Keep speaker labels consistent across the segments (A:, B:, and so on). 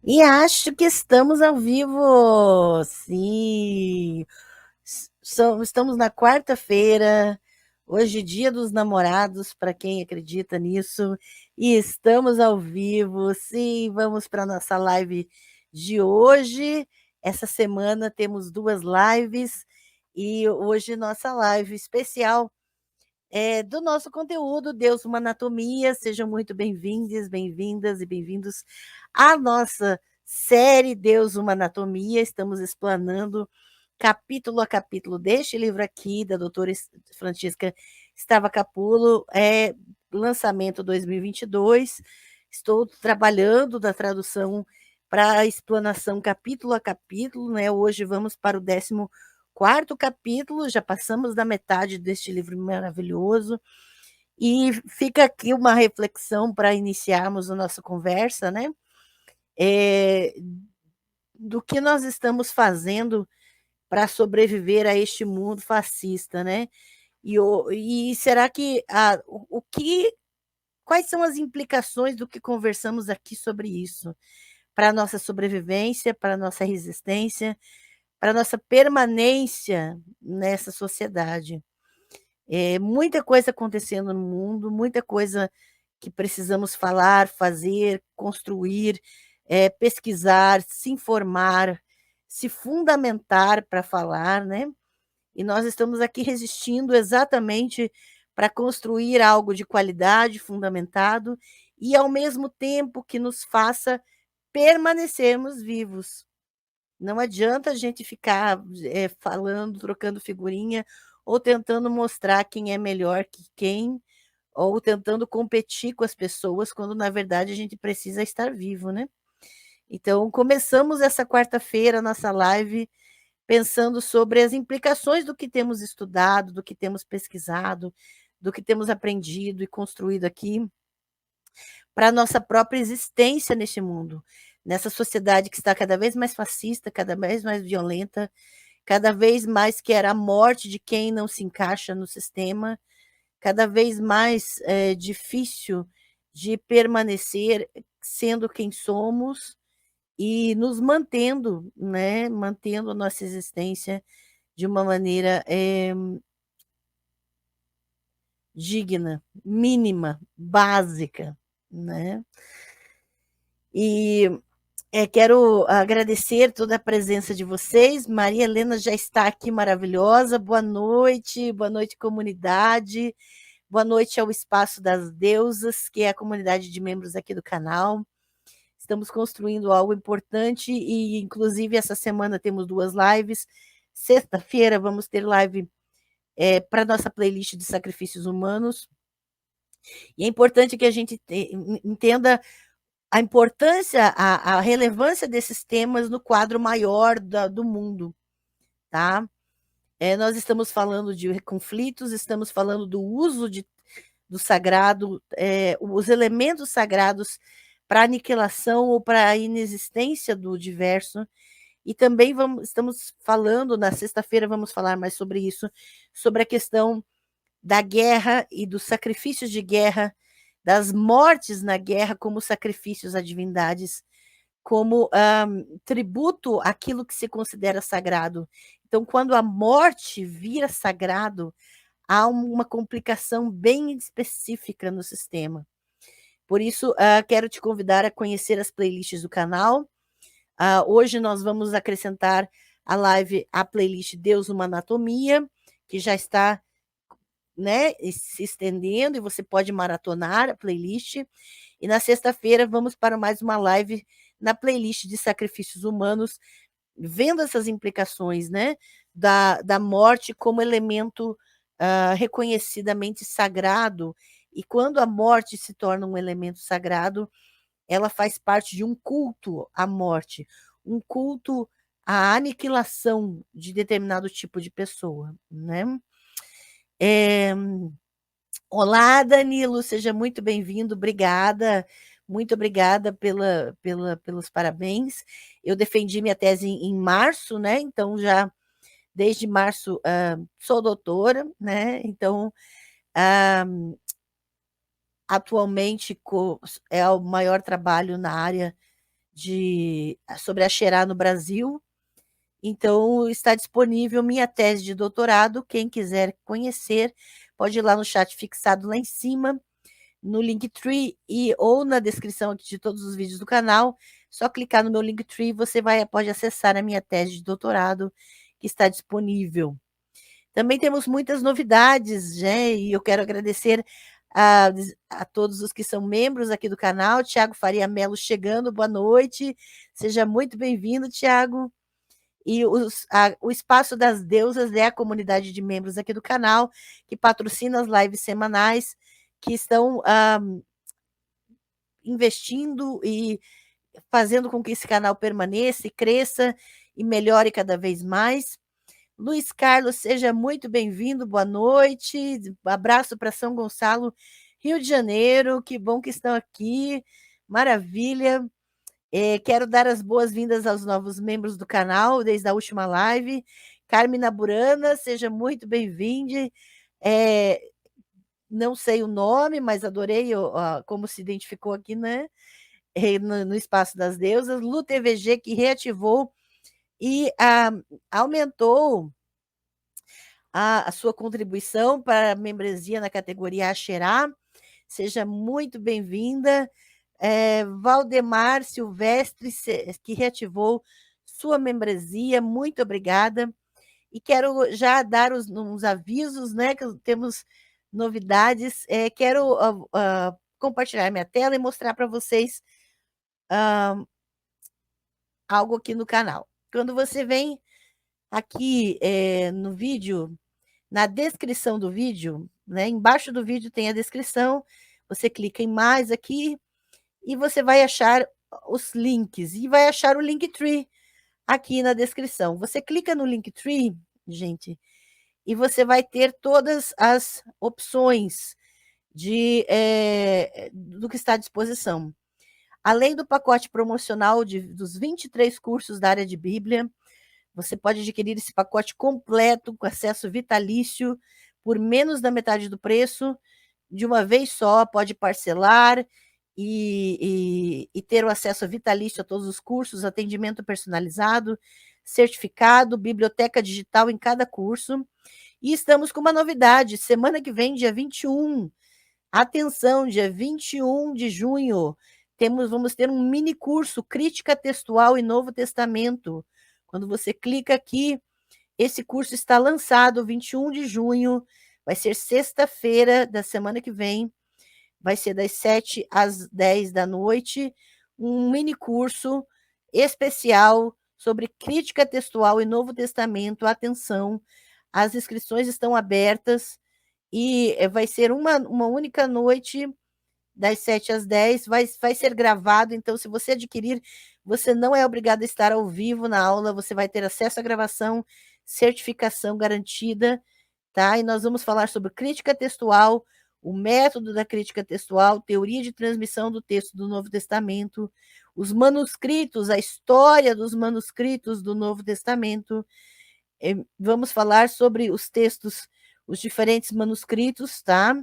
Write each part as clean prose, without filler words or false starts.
A: E acho que estamos ao vivo. Sim. Estamos na quarta-feira, hoje, Dia dos Namorados, para quem acredita nisso, e estamos ao vivo. Sim, vamos para a nossa live de hoje. Essa semana temos duas lives, e hoje nossa live especial do nosso conteúdo, Deus, uma anatomia. Sejam muito bem-vindos, bem-vindas e bem-vindos à nossa série Deus, uma anatomia. Estamos explanando capítulo a capítulo deste livro aqui, da doutora Francisca Stavacapulo, lançamento 2022. Estou trabalhando da tradução para a explanação capítulo a capítulo, né? Hoje vamos para o 14º capítulo, já passamos da metade deste livro maravilhoso, e fica aqui uma reflexão para iniciarmos a nossa conversa, né? É, do que nós estamos fazendo para sobreviver a este mundo fascista, né? E será que quais são as implicações do que conversamos aqui sobre isso para a nossa sobrevivência, para a nossa resistência, para a nossa permanência nessa sociedade? Muita coisa acontecendo no mundo, muita coisa que precisamos falar, fazer, construir, pesquisar, se informar, se fundamentar para falar, né? E nós estamos aqui resistindo exatamente para construir algo de qualidade, fundamentado, e ao mesmo tempo que nos faça permanecermos vivos. Não adianta a gente ficar falando, trocando figurinha, ou tentando mostrar quem é melhor que quem, ou tentando competir com as pessoas, quando na verdade a gente precisa estar vivo, né? Então, começamos essa quarta-feira, nossa live, pensando sobre as implicações do que temos estudado, do que temos pesquisado, do que temos aprendido e construído aqui para a nossa própria existência neste mundo, nessa sociedade que está cada vez mais fascista, cada vez mais violenta, cada vez mais quer a morte de quem não se encaixa no sistema, cada vez mais difícil de permanecer sendo quem somos e nos mantendo, né, mantendo a nossa existência de uma maneira digna, mínima, básica, né? E quero agradecer toda a presença de vocês. Maria Helena já está aqui maravilhosa. Boa noite, comunidade. Boa noite ao Espaço das Deusas, que é a comunidade de membros aqui do canal. Estamos construindo algo importante e, inclusive, essa semana temos duas lives. Sexta-feira vamos ter live para a nossa playlist de sacrifícios humanos. E é importante que a gente entenda a importância, a relevância desses temas no quadro maior do mundo, tá? Nós estamos falando de conflitos, estamos falando do uso do sagrado, os elementos sagrados para aniquilação ou para a inexistência do diverso. E também estamos falando, na sexta-feira vamos falar mais sobre isso, sobre a questão da guerra e dos sacrifícios de guerra, das mortes na guerra como sacrifícios a divindades, como tributo àquilo que se considera sagrado. Então, quando a morte vira sagrado, há uma complicação bem específica no sistema. Por isso, quero te convidar a conhecer as playlists do canal. Hoje nós vamos acrescentar a live, a playlist Deus, uma anatomia, que já está, né, se estendendo, e você pode maratonar a playlist. E na sexta-feira vamos para mais uma live na playlist de sacrifícios humanos, vendo essas implicações, né, da morte como elemento reconhecidamente sagrado. E quando a morte se torna um elemento sagrado, ela faz parte de um culto à morte, um culto à aniquilação de determinado tipo de pessoa, né? É, Olá, Danilo, seja muito bem-vindo, obrigada, muito obrigada pelos parabéns. Eu defendi minha tese em março, né? Então, já desde março sou doutora, né? Então, ah, atualmente é o maior trabalho na área sobre a Xerá no Brasil. Então, está disponível minha tese de doutorado. Quem quiser conhecer, pode ir lá no chat fixado lá em cima, no Linktree ou na descrição aqui de todos os vídeos do canal. Só clicar no meu Linktree, você pode acessar a minha tese de doutorado, que está disponível. Também temos muitas novidades, né? E eu quero agradecer a todos os que são membros aqui do canal. Tiago Faria Melo chegando, boa noite. Seja muito bem-vindo, Tiago. E o Espaço das Deusas é a comunidade de membros aqui do canal, que patrocina as lives semanais, que estão investindo e fazendo com que esse canal permaneça e cresça e melhore cada vez mais. Luiz Carlos, seja muito bem-vindo, boa noite. Abraço para São Gonçalo, Rio de Janeiro, que bom que estão aqui, maravilha. Quero dar as boas-vindas aos novos membros do canal, desde a última live. Carmina Burana, seja muito bem-vinda. Não sei o nome, mas adorei como se identificou aqui, né? No Espaço das Deusas. Lu TVG, que reativou e aumentou a sua contribuição para a membresia na categoria Axerá. Seja muito bem-vinda. Valdemar Silvestre, que reativou sua membresia, muito obrigada. E quero já dar uns avisos, né, que temos novidades. Quero compartilhar minha tela e mostrar para vocês algo aqui no canal. Quando você vem aqui no vídeo, na descrição do vídeo, né, embaixo do vídeo tem a descrição, você clica em mais aqui e você vai achar os links, e vai achar o Linktree aqui na descrição. Você clica no Linktree, gente, e você vai ter todas as opções do que está à disposição. Além do pacote promocional dos 23 cursos da área de Bíblia, você pode adquirir esse pacote completo, com acesso vitalício, por menos da metade do preço, de uma vez só, pode parcelar e ter o acesso vitalício a todos os cursos, atendimento personalizado, certificado, biblioteca digital em cada curso. E estamos com uma novidade, semana que vem, dia 21, atenção, dia 21 de junho, vamos ter um mini curso, Crítica Textual e Novo Testamento. Quando você clica aqui, esse curso está lançado 21 de junho, vai ser sexta-feira da semana que vem, vai ser das 7 às 10 da noite, um mini curso especial sobre crítica textual e Novo Testamento. Atenção, as inscrições estão abertas e vai ser uma única noite, das 7 às 10, vai ser gravado, então se você adquirir, você não é obrigado a estar ao vivo na aula, você vai ter acesso à gravação, certificação garantida, tá? E nós vamos falar sobre crítica textual, o método da crítica textual, teoria de transmissão do texto do Novo Testamento, os manuscritos, a história dos manuscritos do Novo Testamento. Vamos falar sobre os textos, os diferentes manuscritos, tá?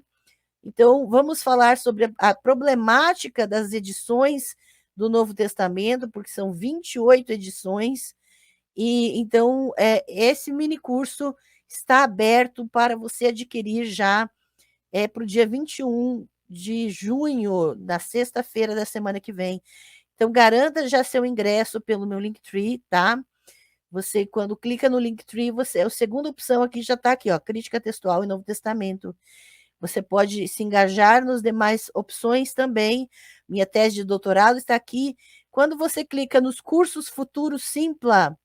A: Então, vamos falar sobre a problemática das edições do Novo Testamento, porque são 28 edições, e então esse mini curso está aberto para você adquirir já para o dia 21 de junho, na sexta-feira da semana que vem. Então, garanta já seu ingresso pelo meu Linktree, tá? Você, quando clica no Linktree, a segunda opção aqui já está aqui, ó, Crítica Textual e Novo Testamento. Você pode se engajar nas demais opções também. Minha tese de doutorado está aqui. Quando você clica nos cursos Futuro Simpla,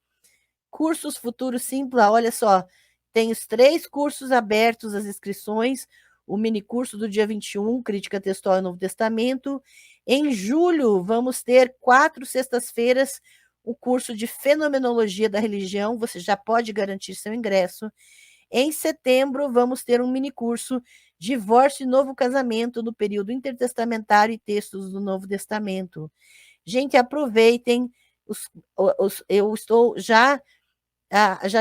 A: olha só, tem os 3 cursos abertos, as inscrições, o mini curso do dia 21, Crítica Textual e Novo Testamento. Em julho, vamos ter 4 sextas-feiras, o curso de Fenomenologia da Religião, você já pode garantir seu ingresso. Em setembro, vamos ter um mini curso Divórcio e Novo Casamento no período intertestamentário e textos do Novo Testamento. Gente, aproveitem, eu estou já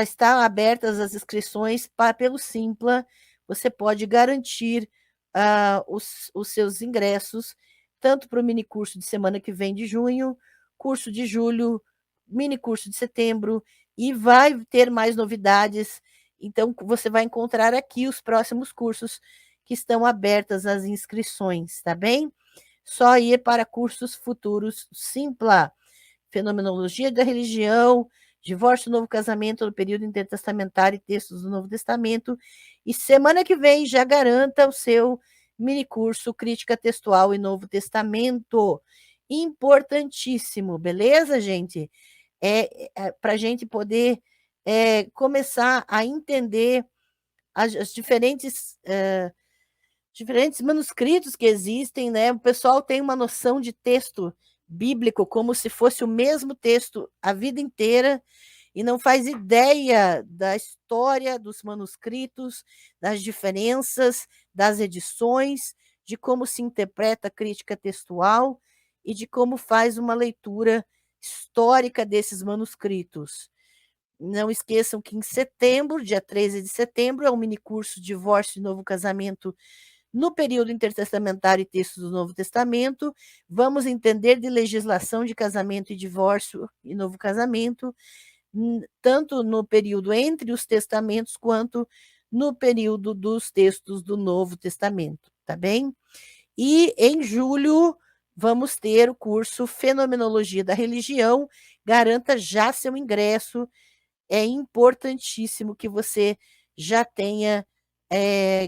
A: estão abertas as inscrições pelo Simpla, você pode garantir os seus ingressos, tanto para o mini curso de semana que vem de junho, curso de julho, mini curso de setembro, e vai ter mais novidades. Então, você vai encontrar aqui os próximos cursos que estão abertas as inscrições, tá bem? Só ir para cursos futuros Simpla, Fenomenologia da Religião, Divórcio, Novo Casamento no período intertestamentário e textos do Novo Testamento. E semana que vem já garanta o seu mini curso Crítica Textual e Novo Testamento. Importantíssimo, beleza, gente? Para a gente poder começar a entender as diferentes manuscritos que existem, né? O pessoal tem uma noção de texto bíblico como se fosse o mesmo texto a vida inteira e não faz ideia da história dos manuscritos, das diferenças, das edições, de como se interpreta a crítica textual e de como faz uma leitura histórica desses manuscritos. Não esqueçam que em setembro, dia 13 de setembro, é um minicurso Divórcio e Novo Casamento no período intertestamentário e textos do Novo Testamento. Vamos entender de legislação de casamento e divórcio e novo casamento, tanto no período entre os testamentos quanto no período dos textos do Novo Testamento, tá bem? E em julho vamos ter o curso Fenomenologia da Religião. Garanta já seu ingresso. É importantíssimo que você já tenha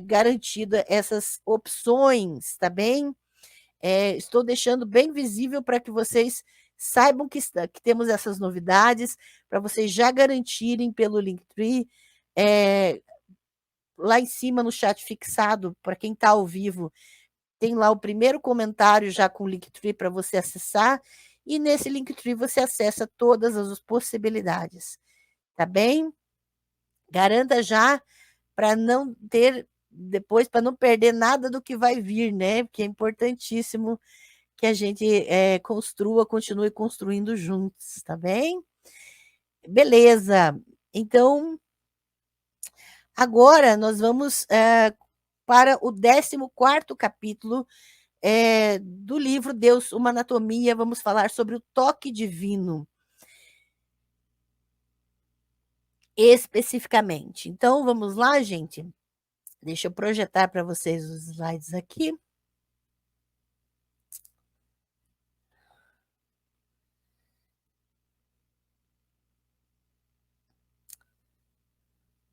A: garantida essas opções, tá bem? Estou deixando bem visível para que vocês saibam que temos essas novidades, para vocês já garantirem pelo Linktree, lá em cima no chat fixado, para quem está ao vivo, tem lá o primeiro comentário já com o Linktree para você acessar, e nesse Linktree você acessa todas as possibilidades, tá bem? Garanta já para não ter depois, para não perder nada do que vai vir, né? Porque é importantíssimo que a gente continue construindo juntos, tá bem? Beleza. Então, agora nós vamos para o 14º capítulo do livro Deus, uma Anatomia. Vamos falar sobre o toque divino, especificamente. Então, vamos lá, gente? Deixa eu projetar para vocês os slides aqui.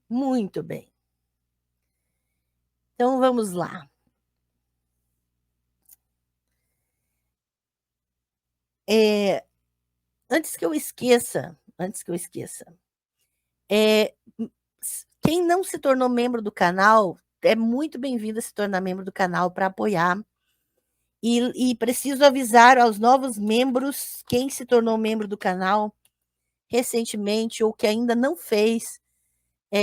A: Muito bem. Então, vamos lá. Antes que eu esqueça, quem não se tornou membro do canal, é muito bem-vindo a se tornar membro do canal para apoiar. E preciso avisar aos novos membros, quem se tornou membro do canal recentemente ou que ainda não fez,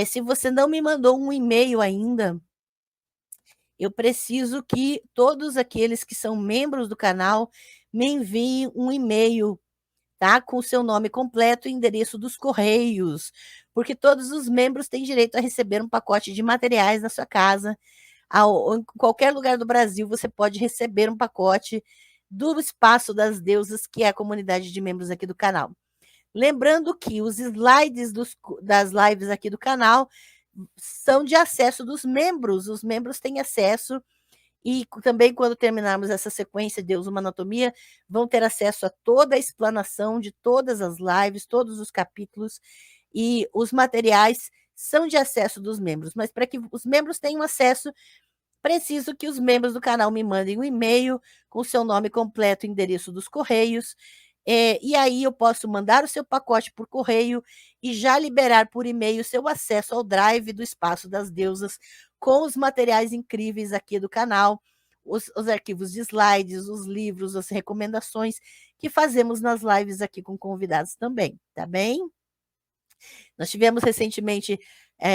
A: se você não me mandou um e-mail ainda, eu preciso que todos aqueles que são membros do canal me enviem um e-mail, tá? Com o seu nome completo e endereço dos correios, porque todos os membros têm direito a receber um pacote de materiais na sua casa. Em qualquer lugar do Brasil, você pode receber um pacote do Espaço das Deusas, que é a comunidade de membros aqui do canal. Lembrando que os slides das lives aqui do canal são de acesso dos membros, os membros têm acesso, e também quando terminarmos essa sequência Deus, uma Anatomia, vão ter acesso a toda a explanação de todas as lives, todos os capítulos, e os materiais são de acesso dos membros, mas para que os membros tenham acesso, preciso que os membros do canal me mandem um e-mail com seu nome completo e endereço dos correios, e aí eu posso mandar o seu pacote por correio e já liberar por e-mail seu acesso ao drive do Espaço das Deusas com os materiais incríveis aqui do canal, os arquivos de slides, os livros, as recomendações que fazemos nas lives aqui com convidados também, tá bem? Nós tivemos recentemente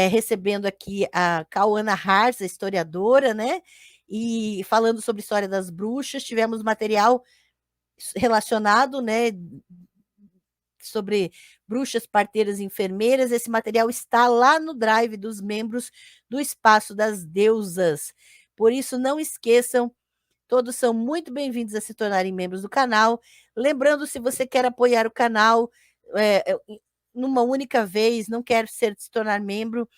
A: recebendo aqui a Cauana Harz, a historiadora, né? E falando sobre a história das bruxas, tivemos material relacionado, né? Sobre bruxas, parteiras e enfermeiras. Esse material está lá no drive dos membros do Espaço das Deusas. Por isso, não esqueçam Todos são muito bem-vindos a se tornarem membros do canal. Lembrando, se você quer apoiar o canal numa única vez, não quer se tornar membro,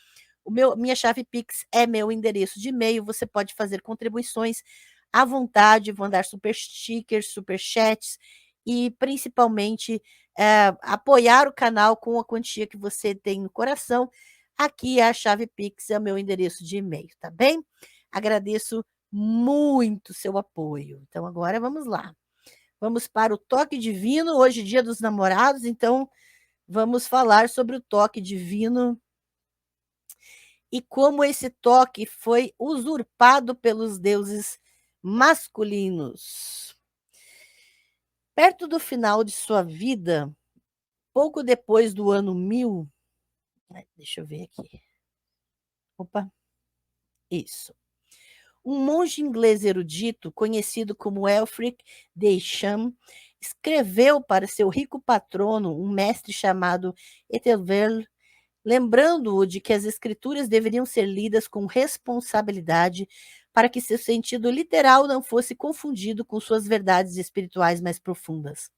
A: minha chave Pix é meu endereço de e-mail. Você pode fazer contribuições à vontade, mandar super stickers, super chats e principalmente apoiar o canal com a quantia que você tem no coração. Aqui a chave Pix é o meu endereço de e-mail, tá bem? Agradeço muito seu apoio. Então agora vamos lá. Vamos para o toque divino, hoje Dia dos Namorados, então vamos falar sobre o toque divino e como esse toque foi usurpado pelos deuses masculinos. Perto do final de sua vida, pouco depois do ano 1000, deixa eu ver aqui. Opa, isso. Um monge inglês erudito, conhecido como Elfric de Isham, escreveu para seu rico patrono, um mestre chamado Ethelwerd, lembrando-o de que as escrituras deveriam ser lidas com responsabilidade para que seu sentido literal não fosse confundido com suas verdades espirituais mais profundas.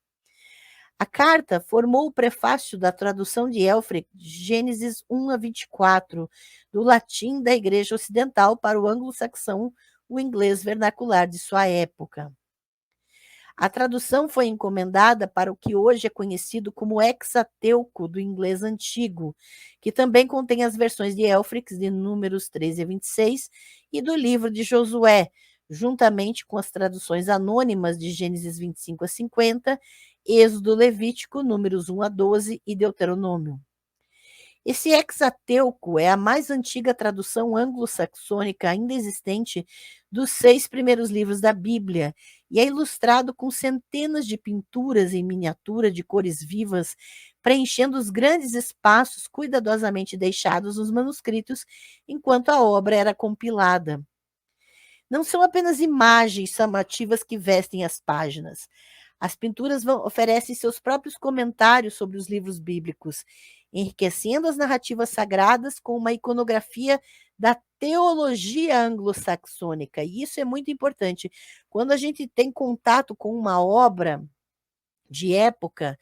A: A carta formou o prefácio da tradução de Elfric, Gênesis 1 a 24, do latim da Igreja Ocidental para o anglo-saxão, o inglês vernacular de sua época. A tradução foi encomendada para o que hoje é conhecido como Hexateuco do inglês antigo, que também contém as versões de Elfric de Números 13 a 26 e do livro de Josué, juntamente com as traduções anônimas de Gênesis 25 a 50, Êxodo, Levítico, Números 1 a 12 e Deuteronômio. Esse Hexateuco é a mais antiga tradução anglo-saxônica ainda existente dos 6 primeiros livros da Bíblia e é ilustrado com centenas de pinturas em miniatura de cores vivas, preenchendo os grandes espaços cuidadosamente deixados nos manuscritos enquanto a obra era compilada. Não são apenas imagens chamativas que vestem as páginas. As pinturas oferecem seus próprios comentários sobre os livros bíblicos, enriquecendo as narrativas sagradas com uma iconografia da teologia anglo-saxônica. E isso é muito importante. Quando a gente tem contato com uma obra de época,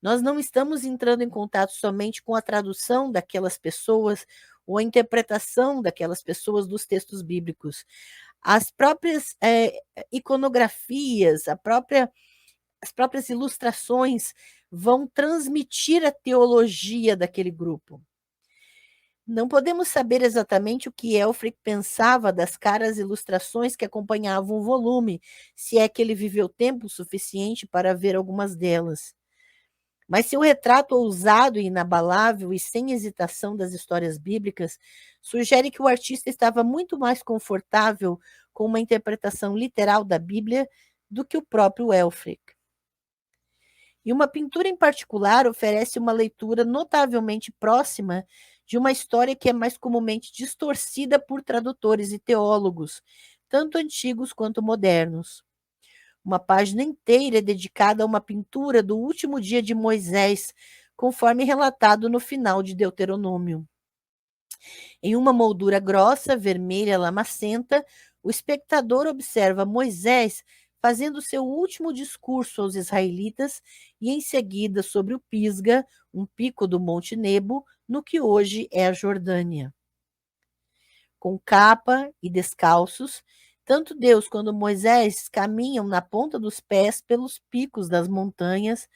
A: nós não estamos entrando em contato somente com a tradução daquelas pessoas ou a interpretação daquelas pessoas dos textos bíblicos. As próprias iconografias, as próprias ilustrações vão transmitir a teologia daquele grupo. Não podemos saber exatamente o que Elfric pensava das caras ilustrações que acompanhavam o volume, se é que ele viveu tempo suficiente para ver algumas delas. Mas seu retrato ousado e inabalável e sem hesitação das histórias bíblicas sugere que o artista estava muito mais confortável com uma interpretação literal da Bíblia do que o próprio Elfric. E uma pintura em particular oferece uma leitura notavelmente próxima de uma história que é mais comumente distorcida por tradutores e teólogos, tanto antigos quanto modernos. Uma página inteira é dedicada a uma pintura do último dia de Moisés, conforme relatado no final de Deuteronômio. Em uma moldura grossa, vermelha, lamacenta, o espectador observa Moisés fazendo seu último discurso aos israelitas e, em seguida, sobre o Pisga, um pico do Monte Nebo, no que hoje é a Jordânia. Com capa e descalços, tanto Deus quanto Moisés caminham na ponta dos pés pelos picos das montanhas,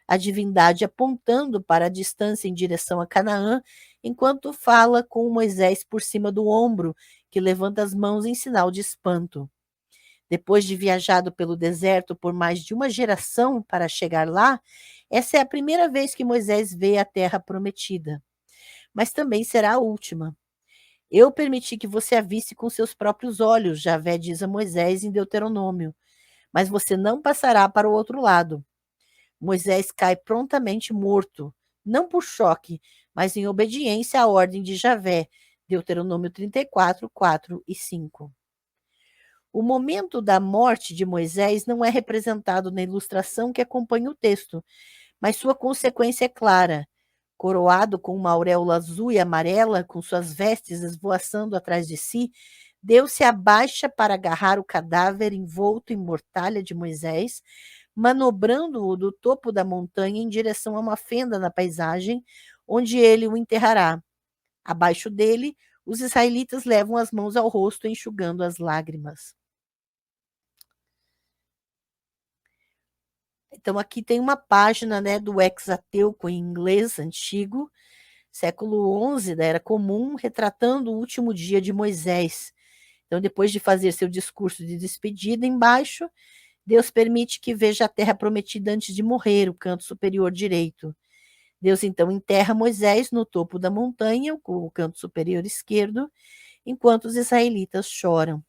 A: a divindade apontando para a distância em direção a Canaã, enquanto fala com Moisés por cima do ombro, que levanta as mãos em sinal de espanto. Depois de viajado pelo deserto por mais de uma geração para chegar lá, essa é a primeira vez que Moisés vê a terra prometida. Mas também será a última. Eu permiti que você a visse com seus próprios olhos, Javé diz a Moisés em Deuteronômio, mas você não passará para o outro lado. Moisés cai prontamente morto, não por choque, mas em obediência à ordem de Javé, Deuteronômio 34, 4 e 5. O momento da morte de Moisés não é representado na ilustração que acompanha o texto, mas sua consequência é clara. Coroado com uma auréola azul e amarela, com suas vestes esvoaçando atrás de si, Deus se abaixa para agarrar o cadáver envolto em mortalha de Moisés, manobrando-o do topo da montanha em direção a uma fenda na paisagem, onde ele o enterrará. Abaixo dele, os israelitas levam as mãos ao rosto, enxugando as lágrimas. Então, aqui tem uma página, né, do Exateuco em inglês antigo, século XI da Era Comum, retratando o último dia de Moisés. Então, depois de fazer seu discurso de despedida embaixo, Deus permite que veja a terra prometida antes de morrer, o canto superior direito. Deus então enterra Moisés no topo da montanha, o canto superior esquerdo, enquanto os israelitas choram.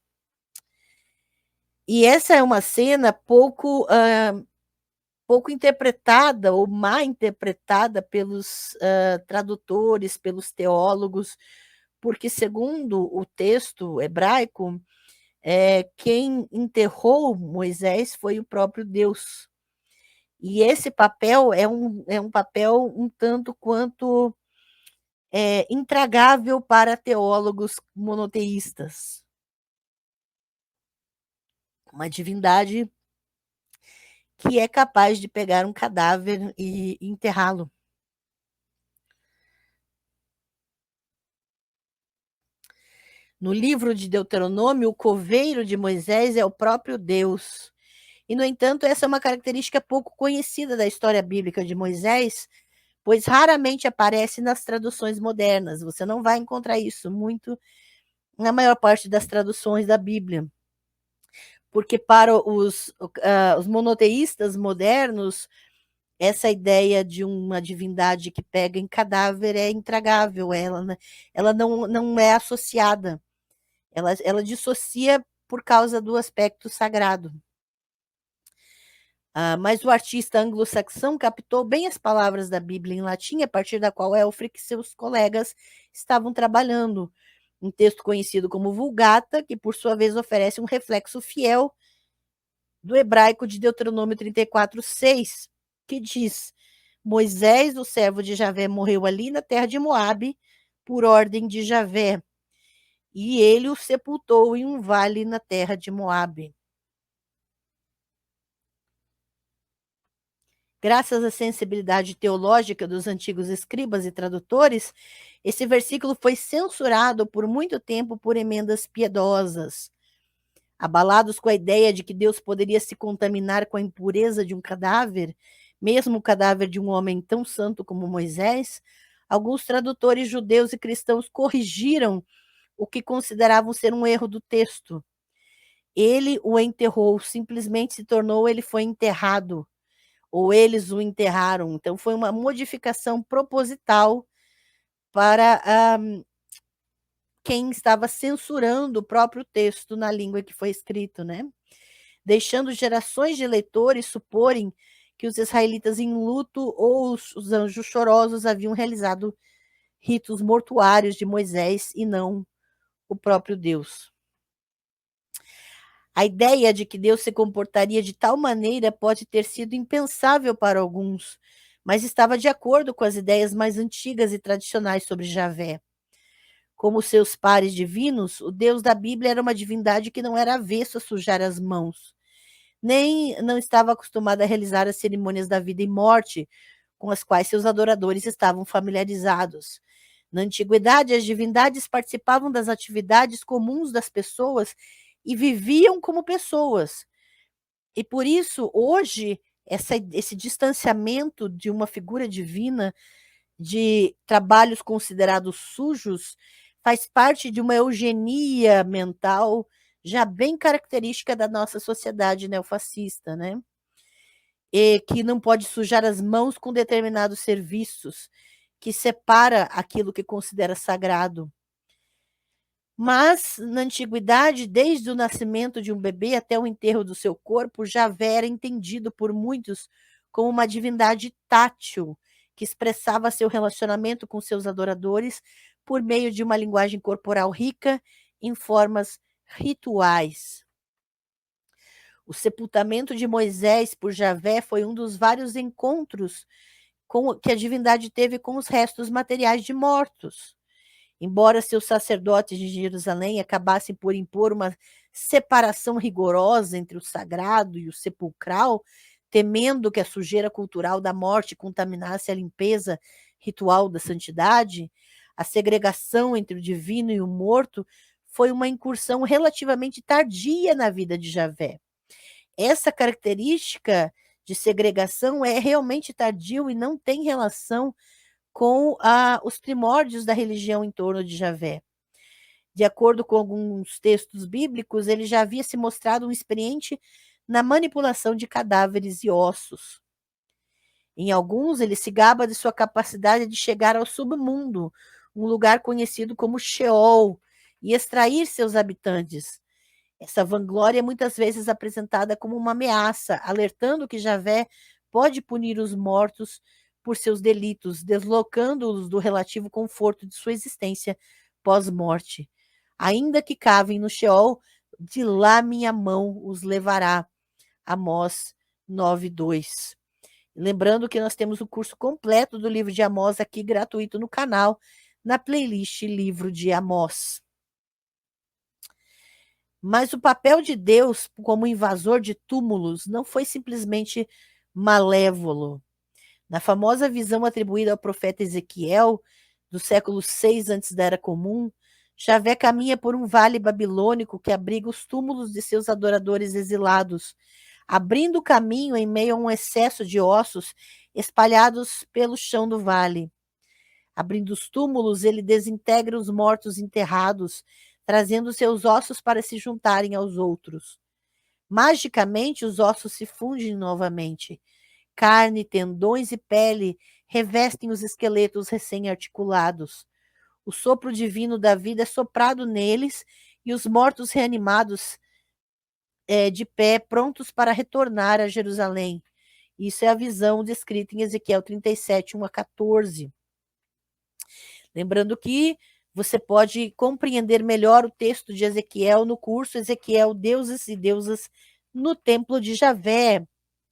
A: E essa é uma cena pouco interpretada ou má interpretada pelos tradutores, pelos teólogos, porque, segundo o texto hebraico, quem enterrou Moisés foi o próprio Deus. E esse papel é um papel um tanto quanto intragável para teólogos monoteístas. Uma divindade que é capaz de pegar um cadáver e enterrá-lo. No livro de Deuteronômio, o coveiro de Moisés é o próprio Deus. E, no entanto, essa é uma característica pouco conhecida da história bíblica de Moisés, pois raramente aparece nas traduções modernas. Você não vai encontrar isso muito na maior parte das traduções da Bíblia. Porque para os monoteístas modernos, essa ideia de uma divindade que pega em cadáver é intragável, ela não é associada, ela dissocia por causa do aspecto sagrado. Mas o artista anglo-saxão captou bem as palavras da Bíblia em latim, a partir da qual Ælfric e seus colegas estavam trabalhando. Um texto conhecido como Vulgata, que por sua vez oferece um reflexo fiel do hebraico de Deuteronômio 34:6, que diz: Moisés, o servo de Javé, morreu ali na terra de Moabe, por ordem de Javé, e ele o sepultou em um vale na terra de Moabe. Graças à sensibilidade teológica dos antigos escribas e tradutores, esse versículo foi censurado por muito tempo por emendas piedosas. Abalados com a ideia de que Deus poderia se contaminar com a impureza de um cadáver, mesmo o cadáver de um homem tão santo como Moisés, alguns tradutores judeus e cristãos corrigiram o que consideravam ser um erro do texto. Ele o enterrou, simplesmente se tornou ele foi enterrado, ou eles o enterraram. Então foi uma modificação proposital para quem estava censurando o próprio texto na língua que foi escrito, né? Deixando gerações de leitores suporem que os israelitas em luto ou os anjos chorosos haviam realizado ritos mortuários de Moisés e não o próprio Deus. A ideia de que Deus se comportaria de tal maneira pode ter sido impensável para alguns, mas estava de acordo com as ideias mais antigas e tradicionais sobre Javé. Como seus pares divinos, o Deus da Bíblia era uma divindade que não era avesso a sujar as mãos, nem não estava acostumado a realizar as cerimônias da vida e morte com as quais seus adoradores estavam familiarizados. Na antiguidade, as divindades participavam das atividades comuns das pessoas e viviam como pessoas. E por isso, hoje, esse distanciamento de uma figura divina, de trabalhos considerados sujos, faz parte de uma eugenia mental já bem característica da nossa sociedade neofascista, né? E que não pode sujar as mãos com determinados serviços, que separa aquilo que considera sagrado. Mas, na antiguidade, desde o nascimento de um bebê até o enterro do seu corpo, Javé era entendido por muitos como uma divindade tátil, que expressava seu relacionamento com seus adoradores por meio de uma linguagem corporal rica em formas rituais. O sepultamento de Moisés por Javé foi um dos vários encontros que a divindade teve com os restos materiais de mortos. Embora seus sacerdotes de Jerusalém acabassem por impor uma separação rigorosa entre o sagrado e o sepulcral, temendo que a sujeira cultural da morte contaminasse a limpeza ritual da santidade, a segregação entre o divino e o morto foi uma incursão relativamente tardia na vida de Javé. Essa característica de segregação é realmente tardio e não tem relação com os primórdios da religião em torno de Javé. De acordo com alguns textos bíblicos, ele já havia se mostrado um experiente na manipulação de cadáveres e ossos. Em alguns, ele se gaba de sua capacidade de chegar ao submundo, um lugar conhecido como Sheol, e extrair seus habitantes. Essa vanglória é muitas vezes apresentada como uma ameaça, alertando que Javé pode punir os mortos por seus delitos, deslocando-os do relativo conforto de sua existência pós-morte. Ainda que cavem no Sheol, de lá minha mão os levará. Amós 9:2. Lembrando que nós temos o curso completo do livro de Amós aqui gratuito no canal, na playlist Livro de Amós. Mas o papel de Deus como invasor de túmulos não foi simplesmente malévolo. Na famosa visão atribuída ao profeta Ezequiel, do século 6 antes da Era Comum, Javé caminha por um vale babilônico que abriga os túmulos de seus adoradores exilados, abrindo caminho em meio a um excesso de ossos espalhados pelo chão do vale. Abrindo os túmulos, ele desintegra os mortos enterrados, trazendo seus ossos para se juntarem aos outros. Magicamente, os ossos se fundem novamente. Carne, tendões e pele revestem os esqueletos recém-articulados. O sopro divino da vida é soprado neles e os mortos reanimados de pé, prontos para retornar a Jerusalém. Isso é a visão descrita em Ezequiel 37, 1-14. Lembrando que você pode compreender melhor o texto de Ezequiel no curso Ezequiel, Deuses e Deusas no Templo de Javé,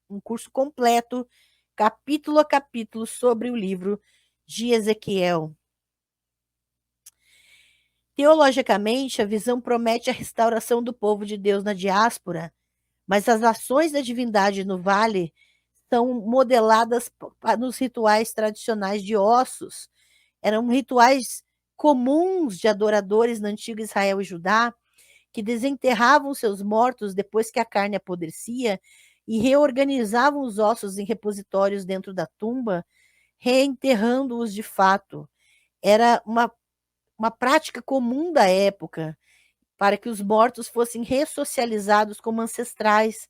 A: um curso completo, capítulo a capítulo, sobre o livro de Ezequiel. Teologicamente, a visão promete a restauração do povo de Deus na diáspora, mas as ações da divindade no vale são modeladas nos rituais tradicionais de ossos. Eram rituais comuns de adoradores na antiga Israel e Judá, que desenterravam seus mortos depois que a carne apodrecia e reorganizavam os ossos em repositórios dentro da tumba, reenterrando-os de fato. Era uma prática comum da época para que os mortos fossem ressocializados como ancestrais,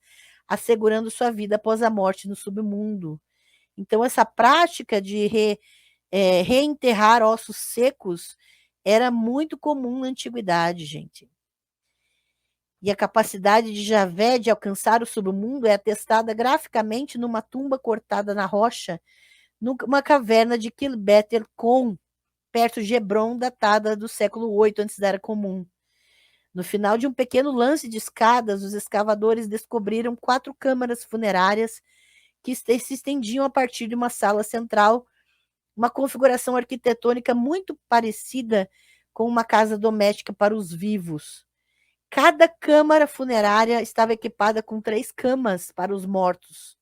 A: assegurando sua vida após a morte no submundo. Então, essa prática de reenterrar ossos secos era muito comum na antiguidade, gente. E a capacidade de Javé de alcançar o submundo é atestada graficamente numa tumba cortada na rocha, numa caverna de Kilbet el-Con, perto de Hebron, datada do século 8 antes da Era Comum. No final de um pequeno lance de escadas, os escavadores descobriram 4 câmaras funerárias que se estendiam a partir de uma sala central, uma configuração arquitetônica muito parecida com uma casa doméstica para os vivos. Cada câmara funerária estava equipada com 3 camas para os mortos,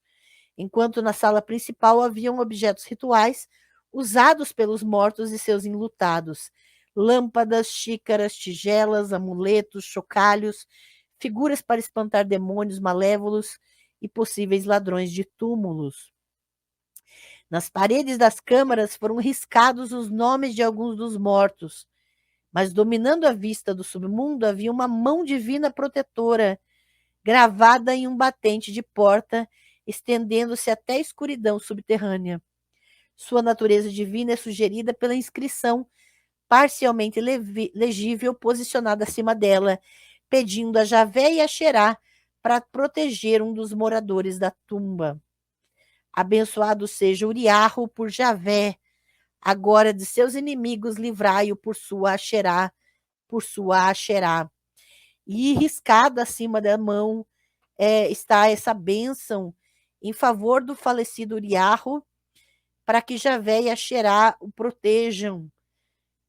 A: enquanto na sala principal haviam objetos rituais usados pelos mortos e seus enlutados: lâmpadas, xícaras, tigelas, amuletos, chocalhos, figuras para espantar demônios malévolos e possíveis ladrões de túmulos. Nas paredes das câmaras foram riscados os nomes de alguns dos mortos, mas dominando a vista do submundo havia uma mão divina protetora, gravada em um batente de porta, estendendo-se até a escuridão subterrânea. Sua natureza divina é sugerida pela inscrição parcialmente legível posicionada acima dela, pedindo a Javé e a Xerá para proteger um dos moradores da tumba. Abençoado seja Uriarro por Javé, agora de seus inimigos livrai-o por sua Axerá, E riscado acima da mão está essa bênção em favor do falecido Uriarro, para que Javé e Axerá o protejam.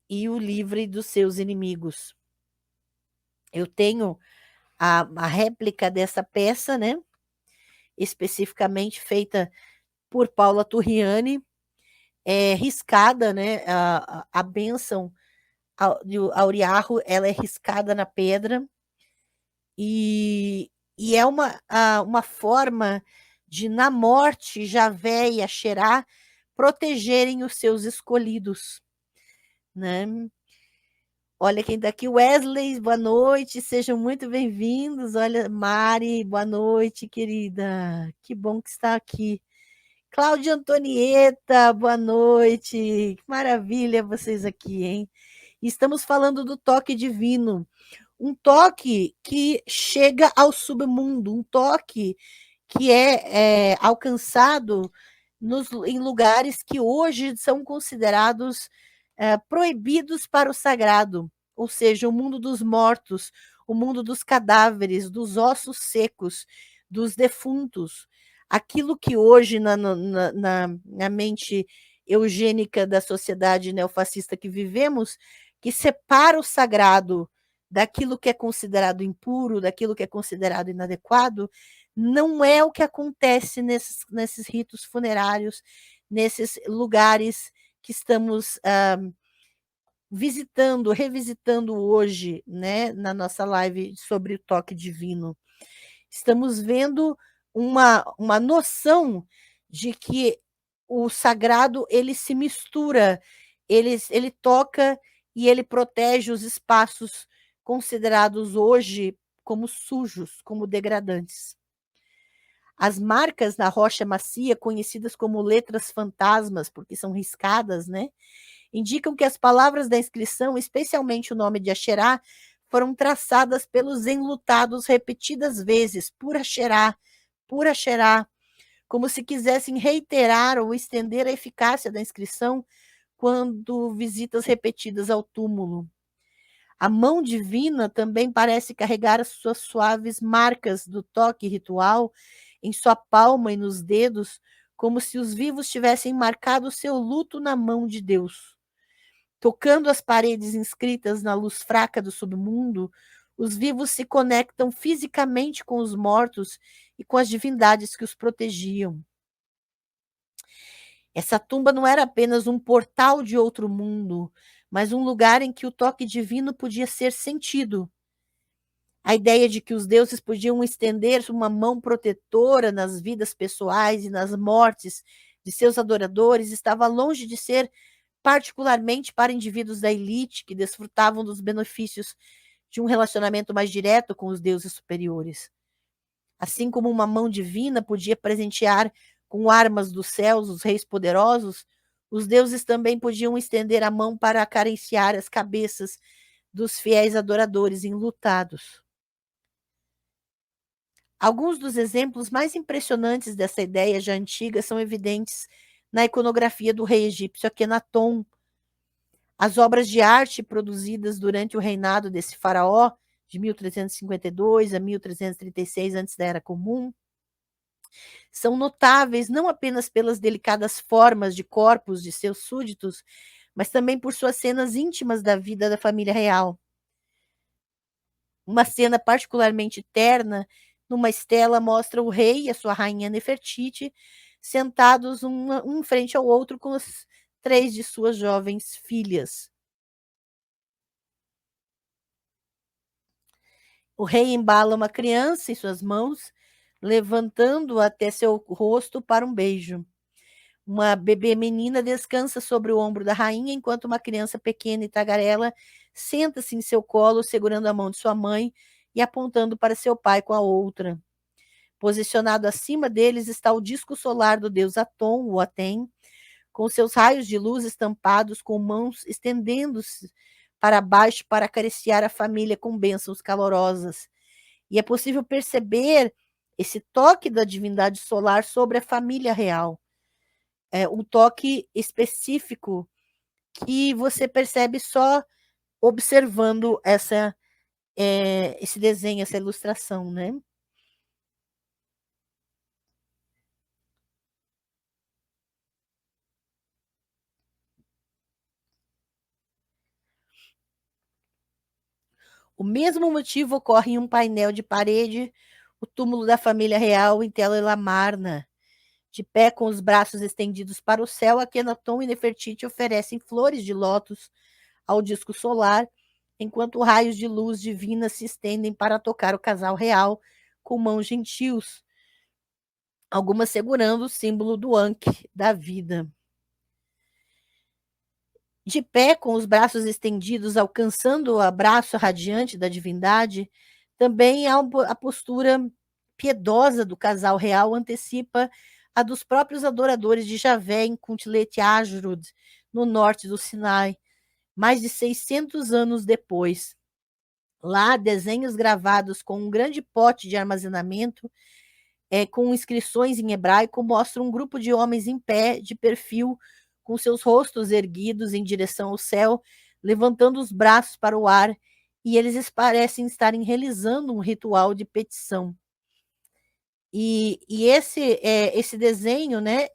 A: e o livre dos seus inimigos. Eu tenho a réplica dessa peça, né? Especificamente feita por Paula Turriani, riscada, né? A bênção do Auriarro, ela é riscada na pedra e é uma forma de, na morte, Javé e Axerá protegerem os seus escolhidos, né? Olha quem está aqui, Wesley, boa noite, sejam muito bem-vindos. Olha, Mari, boa noite, querida. Que bom que está aqui. Cláudia Antonieta, boa noite. Que maravilha vocês aqui, hein? Estamos falando do toque divino, um toque que chega ao submundo, um toque que é alcançado em lugares que hoje são considerados proibidos para o sagrado, ou seja, o mundo dos mortos, o mundo dos cadáveres, dos ossos secos, dos defuntos. Aquilo que hoje, na mente eugênica da sociedade neofascista que vivemos, que separa o sagrado daquilo que é considerado impuro, daquilo que é considerado inadequado, não é o que acontece nesses ritos funerários, nesses lugares que estamos visitando, revisitando hoje, né, na nossa live sobre o toque divino. Estamos vendo uma noção de que o sagrado ele se mistura, ele toca e ele protege os espaços considerados hoje como sujos, como degradantes. As marcas na rocha macia, conhecidas como letras fantasmas, porque são riscadas, né, indicam que as palavras da inscrição, especialmente o nome de Axerá, foram traçadas pelos enlutados repetidas vezes, por Axerá, como se quisessem reiterar ou estender a eficácia da inscrição quando visitas repetidas ao túmulo. A mão divina também parece carregar as suas suaves marcas do toque ritual em sua palma e nos dedos, como se os vivos tivessem marcado seu luto na mão de Deus. Tocando as paredes inscritas na luz fraca do submundo, os vivos se conectam fisicamente com os mortos e com as divindades que os protegiam. Essa tumba não era apenas um portal de outro mundo, mas um lugar em que o toque divino podia ser sentido. A ideia de que os deuses podiam estender uma mão protetora nas vidas pessoais e nas mortes de seus adoradores estava longe de ser particularmente para indivíduos da elite que desfrutavam dos benefícios de um relacionamento mais direto com os deuses superiores. Assim como uma mão divina podia presentear com armas dos céus os reis poderosos, os deuses também podiam estender a mão para acariciar as cabeças dos fiéis adoradores enlutados. Alguns dos exemplos mais impressionantes dessa ideia já antiga são evidentes na iconografia do rei egípcio Akenaton. As obras de arte produzidas durante o reinado desse faraó, de 1352 a 1336 antes da Era Comum, são notáveis não apenas pelas delicadas formas de corpos de seus súditos, mas também por suas cenas íntimas da vida da família real. Uma cena particularmente terna, numa estela, mostra o rei e a sua rainha Nefertiti sentados um frente ao outro com as 3 de suas jovens filhas. O rei embala uma criança em suas mãos, levantando até seu rosto para um beijo. Uma bebê menina descansa sobre o ombro da rainha, enquanto uma criança pequena e tagarela senta-se em seu colo, segurando a mão de sua mãe e apontando para seu pai com a outra. Posicionado acima deles está o disco solar do deus Aton, o Aten, com seus raios de luz estampados, com mãos estendendo-se para baixo para acariciar a família com bênçãos calorosas. E é possível perceber esse toque da divindade solar sobre a família real. É um toque específico que você percebe só observando esse desenho, essa ilustração, né? O mesmo motivo ocorre em um painel de parede, o túmulo da família real em Tela Amarna. De pé com os braços estendidos para o céu, Akhenaton e Nefertiti oferecem flores de lótus ao disco solar, enquanto raios de luz divina se estendem para tocar o casal real com mãos gentios, algumas segurando o símbolo do Ankh, da vida. De pé, com os braços estendidos, alcançando o abraço radiante da divindade, também a postura piedosa do casal real antecipa a dos próprios adoradores de Javé em Kuntilet Ajrud, no norte do Sinai, mais de 600 anos depois. Lá, desenhos gravados com um grande pote de armazenamento, com inscrições em hebraico, mostram um grupo de homens em pé, de perfil, com seus rostos erguidos em direção ao céu, levantando os braços para o ar, e eles parecem estarem realizando um ritual de petição. E esse desenho, né,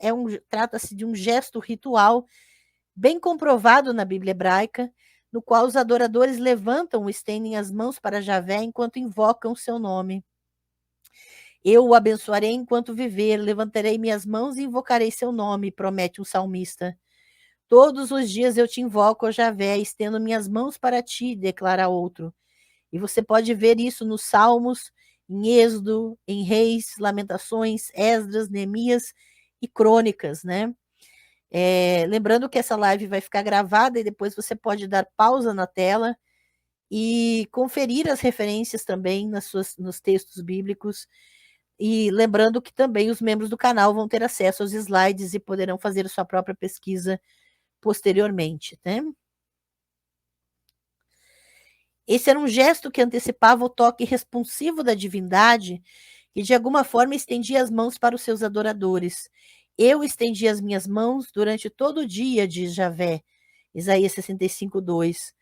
A: trata-se de um gesto ritual bem comprovado na Bíblia hebraica, no qual os adoradores levantam ou estendem as mãos para Javé enquanto invocam seu nome. Eu o abençoarei enquanto viver, levantarei minhas mãos e invocarei seu nome, promete um salmista. Todos os dias eu te invoco, ó Javé, estendo minhas mãos para ti, declara outro. E você pode ver isso nos Salmos, em Êxodo, em Reis, Lamentações, Esdras, Neemias e Crônicas, né? Lembrando que essa live vai ficar gravada e depois você pode dar pausa na tela e conferir as referências também nos textos bíblicos. E lembrando que também os membros do canal vão ter acesso aos slides e poderão fazer a sua própria pesquisa posteriormente, né? Esse era um gesto que antecipava o toque responsivo da divindade, que de alguma forma estendia as mãos para os seus adoradores. Eu estendi as minhas mãos durante todo o dia, diz Javé, Isaías 65:2.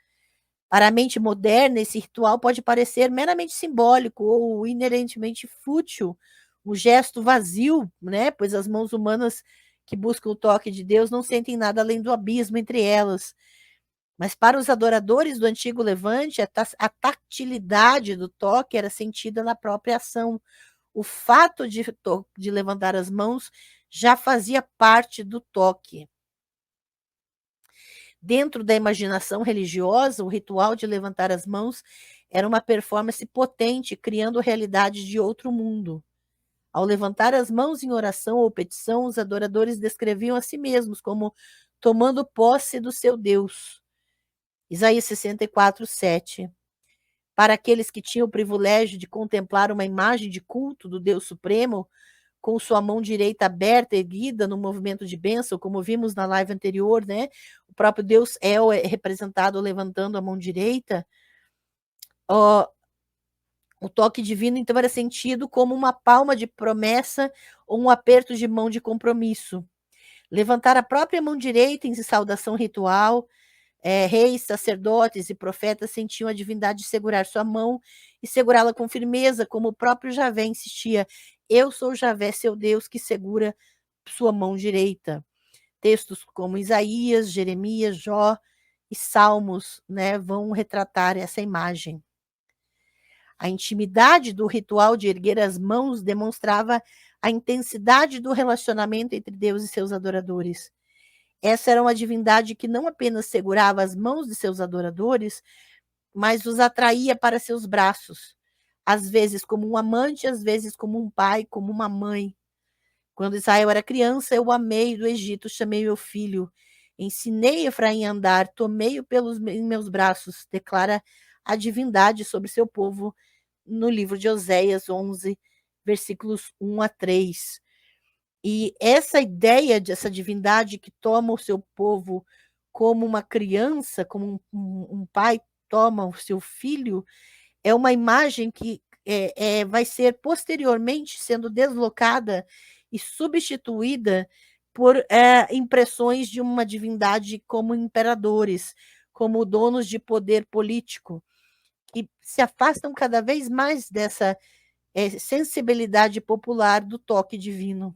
A: Para a mente moderna, esse ritual pode parecer meramente simbólico ou inerentemente fútil, um gesto vazio, né? Pois as mãos humanas que buscam o toque de Deus não sentem nada além do abismo entre elas. Mas para os adoradores do antigo Levante, a tactilidade do toque era sentida na própria ação. O fato de levantar as mãos já fazia parte do toque. Dentro da imaginação religiosa, o ritual de levantar as mãos era uma performance potente, criando realidades de outro mundo. Ao levantar as mãos em oração ou petição, os adoradores descreviam a si mesmos como tomando posse do seu Deus. Isaías 64:7. Para aqueles que tinham o privilégio de contemplar uma imagem de culto do Deus Supremo, com sua mão direita aberta, erguida no movimento de bênção, como vimos na live anterior, né? O próprio Deus El é representado levantando a mão direita. O toque divino, então, era sentido como uma palma de promessa ou um aperto de mão de compromisso. Levantar a própria mão direita em saudação ritual, reis, sacerdotes e profetas sentiam a divindade segurar sua mão e segurá-la com firmeza, como o próprio Javé insistia. Eu sou Javé, seu Deus, que segura sua mão direita. Textos como Isaías, Jeremias, Jó e Salmos, né, vão retratar essa imagem. A intimidade do ritual de erguer as mãos demonstrava a intensidade do relacionamento entre Deus e seus adoradores. Essa era uma divindade que não apenas segurava as mãos de seus adoradores, mas os atraía para seus braços, às vezes como um amante, às vezes como um pai, como uma mãe. Quando Israel era criança, eu o amei do Egito, chamei meu filho, ensinei Efraim a andar, tomei-o em meus braços, declara a divindade sobre seu povo no livro de Oséias 11, versículos 1 a 3. E essa ideia dessa divindade que toma o seu povo como uma criança, como um pai toma o seu filho, é uma imagem que vai ser posteriormente sendo deslocada e substituída por impressões de uma divindade como imperadores, como donos de poder político, que se afastam cada vez mais dessa sensibilidade popular do toque divino.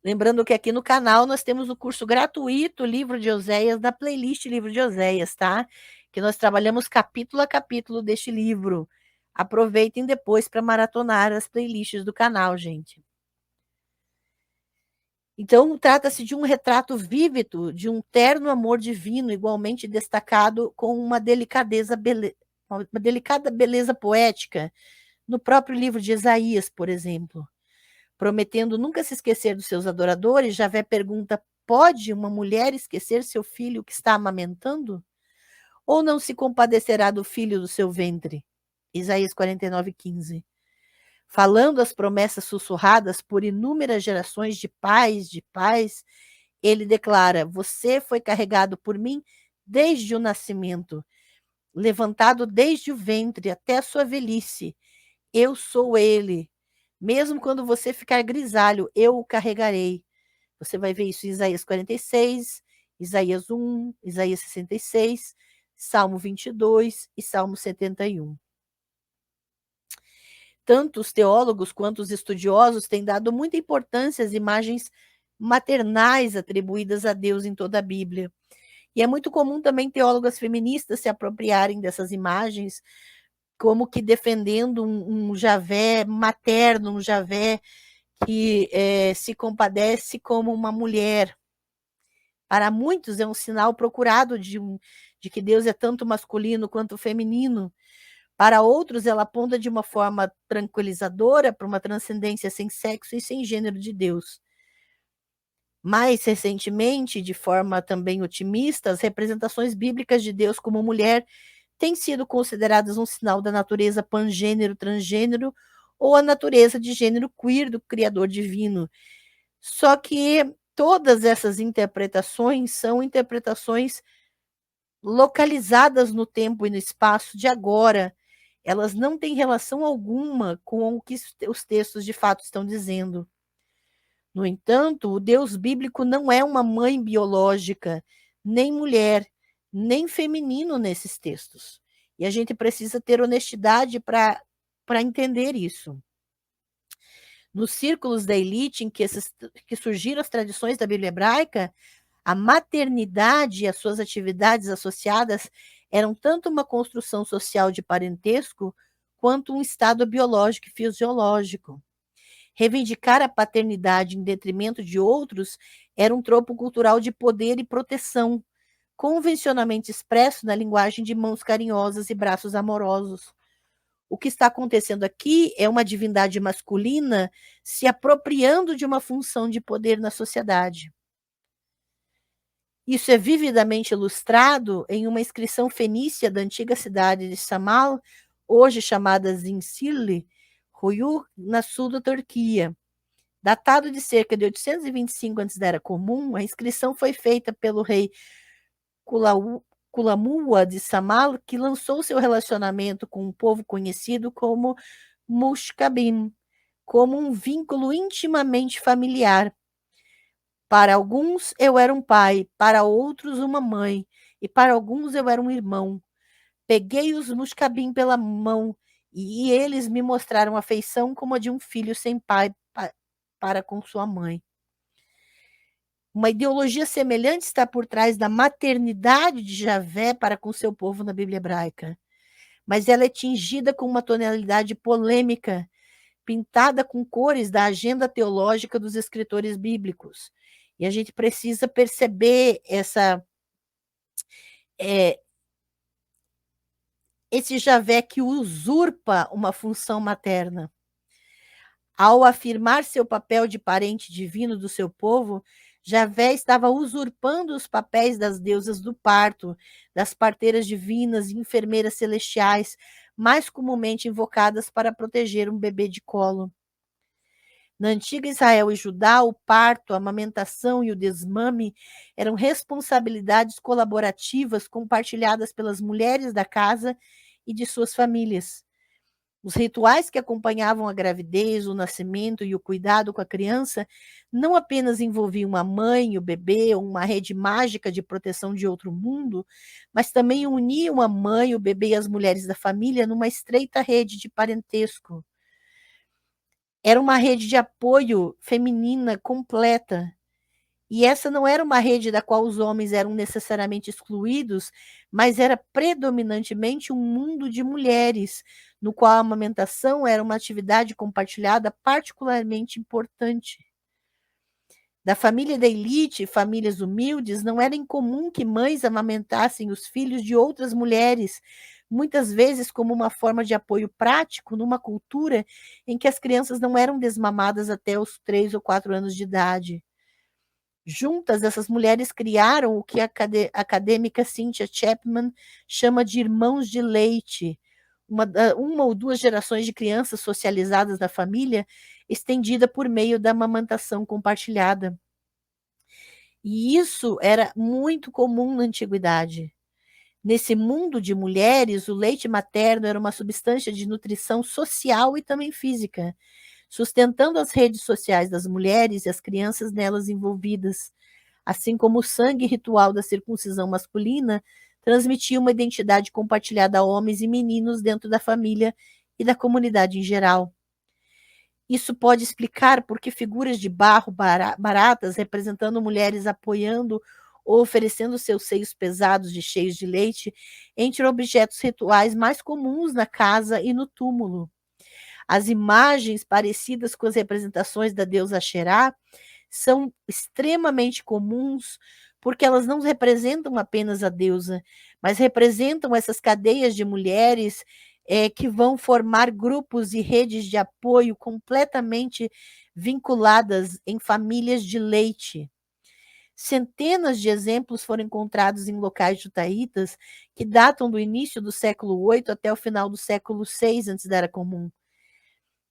A: Lembrando que aqui no canal nós temos o curso gratuito Livro de Oséias, na playlist Livro de Oséias, tá? porque nós trabalhamos capítulo a capítulo deste livro. Aproveitem depois para maratonar as playlists do canal, gente. Então, trata-se de um retrato vívido de um terno amor divino, igualmente destacado com uma uma delicada beleza poética no próprio livro de Isaías, por exemplo. Prometendo nunca se esquecer dos seus adoradores, Javé pergunta: pode uma mulher esquecer seu filho que está amamentando? Ou não se compadecerá do filho do seu ventre? Isaías 49:15. Falando as promessas sussurradas por inúmeras gerações de pais, ele declara: você foi carregado por mim desde o nascimento, levantado desde o ventre até a sua velhice. Eu sou ele. Mesmo quando você ficar grisalho, eu o carregarei. Você vai ver isso em Isaías 46, Isaías 1, Isaías 66, Salmo 22 e Salmo 71. Tanto os teólogos quanto os estudiosos têm dado muita importância às imagens maternais atribuídas a Deus em toda a Bíblia. E é muito comum também teólogas feministas se apropriarem dessas imagens, como que defendendo um Javé materno, um Javé que se compadece como uma mulher. Para muitos é um sinal procurado de que Deus é tanto masculino quanto feminino. Para outros, ela aponta de uma forma tranquilizadora para uma transcendência sem sexo e sem gênero de Deus. Mais recentemente, de forma também otimista, as representações bíblicas de Deus como mulher têm sido consideradas um sinal da natureza pangênero, transgênero ou a natureza de gênero queer do Criador divino. Só que todas essas interpretações são interpretações localizadas no tempo e no espaço de agora. Elas não têm relação alguma com o que os textos de fato estão dizendo. No entanto, o Deus bíblico não é uma mãe biológica, nem mulher, nem feminino nesses textos. E a gente precisa ter honestidade para entender isso. Nos círculos da elite em que surgiram as tradições da Bíblia hebraica, a maternidade e as suas atividades associadas eram tanto uma construção social de parentesco quanto um estado biológico e fisiológico. Reivindicar a paternidade em detrimento de outros era um tropo cultural de poder e proteção, convencionalmente expresso na linguagem de mãos carinhosas e braços amorosos. O que está acontecendo aqui é uma divindade masculina se apropriando de uma função de poder na sociedade. Isso é vividamente ilustrado em uma inscrição fenícia da antiga cidade de Samal, hoje chamada Zincirli, Ruyu, na sul da Turquia. Datado de cerca de 825 antes da Era Comum, a inscrição foi feita pelo rei Kulamua de Samal, que lançou seu relacionamento com um povo conhecido como Mushkabim, como um vínculo intimamente familiar. Para alguns eu era um pai, para outros uma mãe, e para alguns eu era um irmão. Peguei os Mushkabim pela mão, e eles me mostraram afeição como a de um filho sem pai para com sua mãe. Uma ideologia semelhante está por trás da maternidade de Javé para com seu povo na Bíblia hebraica, mas ela é tingida com uma tonalidade polêmica, pintada com cores da agenda teológica dos escritores bíblicos. E a gente precisa perceber esse Javé que usurpa uma função materna. Ao afirmar seu papel de parente divino do seu povo, Javé estava usurpando os papéis das deusas do parto, das parteiras divinas e enfermeiras celestiais, mais comumente invocadas para proteger um bebê de colo. Na antiga Israel e Judá, o parto, a amamentação e o desmame eram responsabilidades colaborativas compartilhadas pelas mulheres da casa e de suas famílias. Os rituais que acompanhavam a gravidez, o nascimento e o cuidado com a criança não apenas envolviam a mãe, o bebê ou uma rede mágica de proteção de outro mundo, mas também uniam a mãe, o bebê e as mulheres da família numa estreita rede de parentesco. Era uma rede de apoio feminina completa. E essa não era uma rede da qual os homens eram necessariamente excluídos, mas era predominantemente um mundo de mulheres, no qual a amamentação era uma atividade compartilhada particularmente importante. Da família da elite, famílias humildes, não era incomum que mães amamentassem os filhos de outras mulheres, muitas vezes como uma forma de apoio prático numa cultura em que as crianças não eram desmamadas até os 3 ou 4 anos de idade. Juntas, essas mulheres criaram o que a acadêmica Cynthia Chapman chama de irmãos de leite, uma ou duas gerações de crianças socializadas na família, estendida por meio da amamentação compartilhada. E isso era muito comum na antiguidade. Nesse mundo de mulheres, o leite materno era uma substância de nutrição social e também física, sustentando as redes sociais das mulheres e as crianças nelas envolvidas, assim como o sangue ritual da circuncisão masculina transmitia uma identidade compartilhada a homens e meninos dentro da família e da comunidade em geral. Isso pode explicar por que figuras de barro baratas, representando mulheres apoiando ou oferecendo seus seios pesados e cheios de leite, entre objetos rituais mais comuns na casa e no túmulo. As imagens parecidas com as representações da deusa Xerá são extremamente comuns porque elas não representam apenas a deusa, mas representam essas cadeias de mulheres que vão formar grupos e redes de apoio completamente vinculadas em famílias de leite. Centenas de exemplos foram encontrados em locais judaítas que datam do início do século 8 até o final do século 6 antes da Era Comum.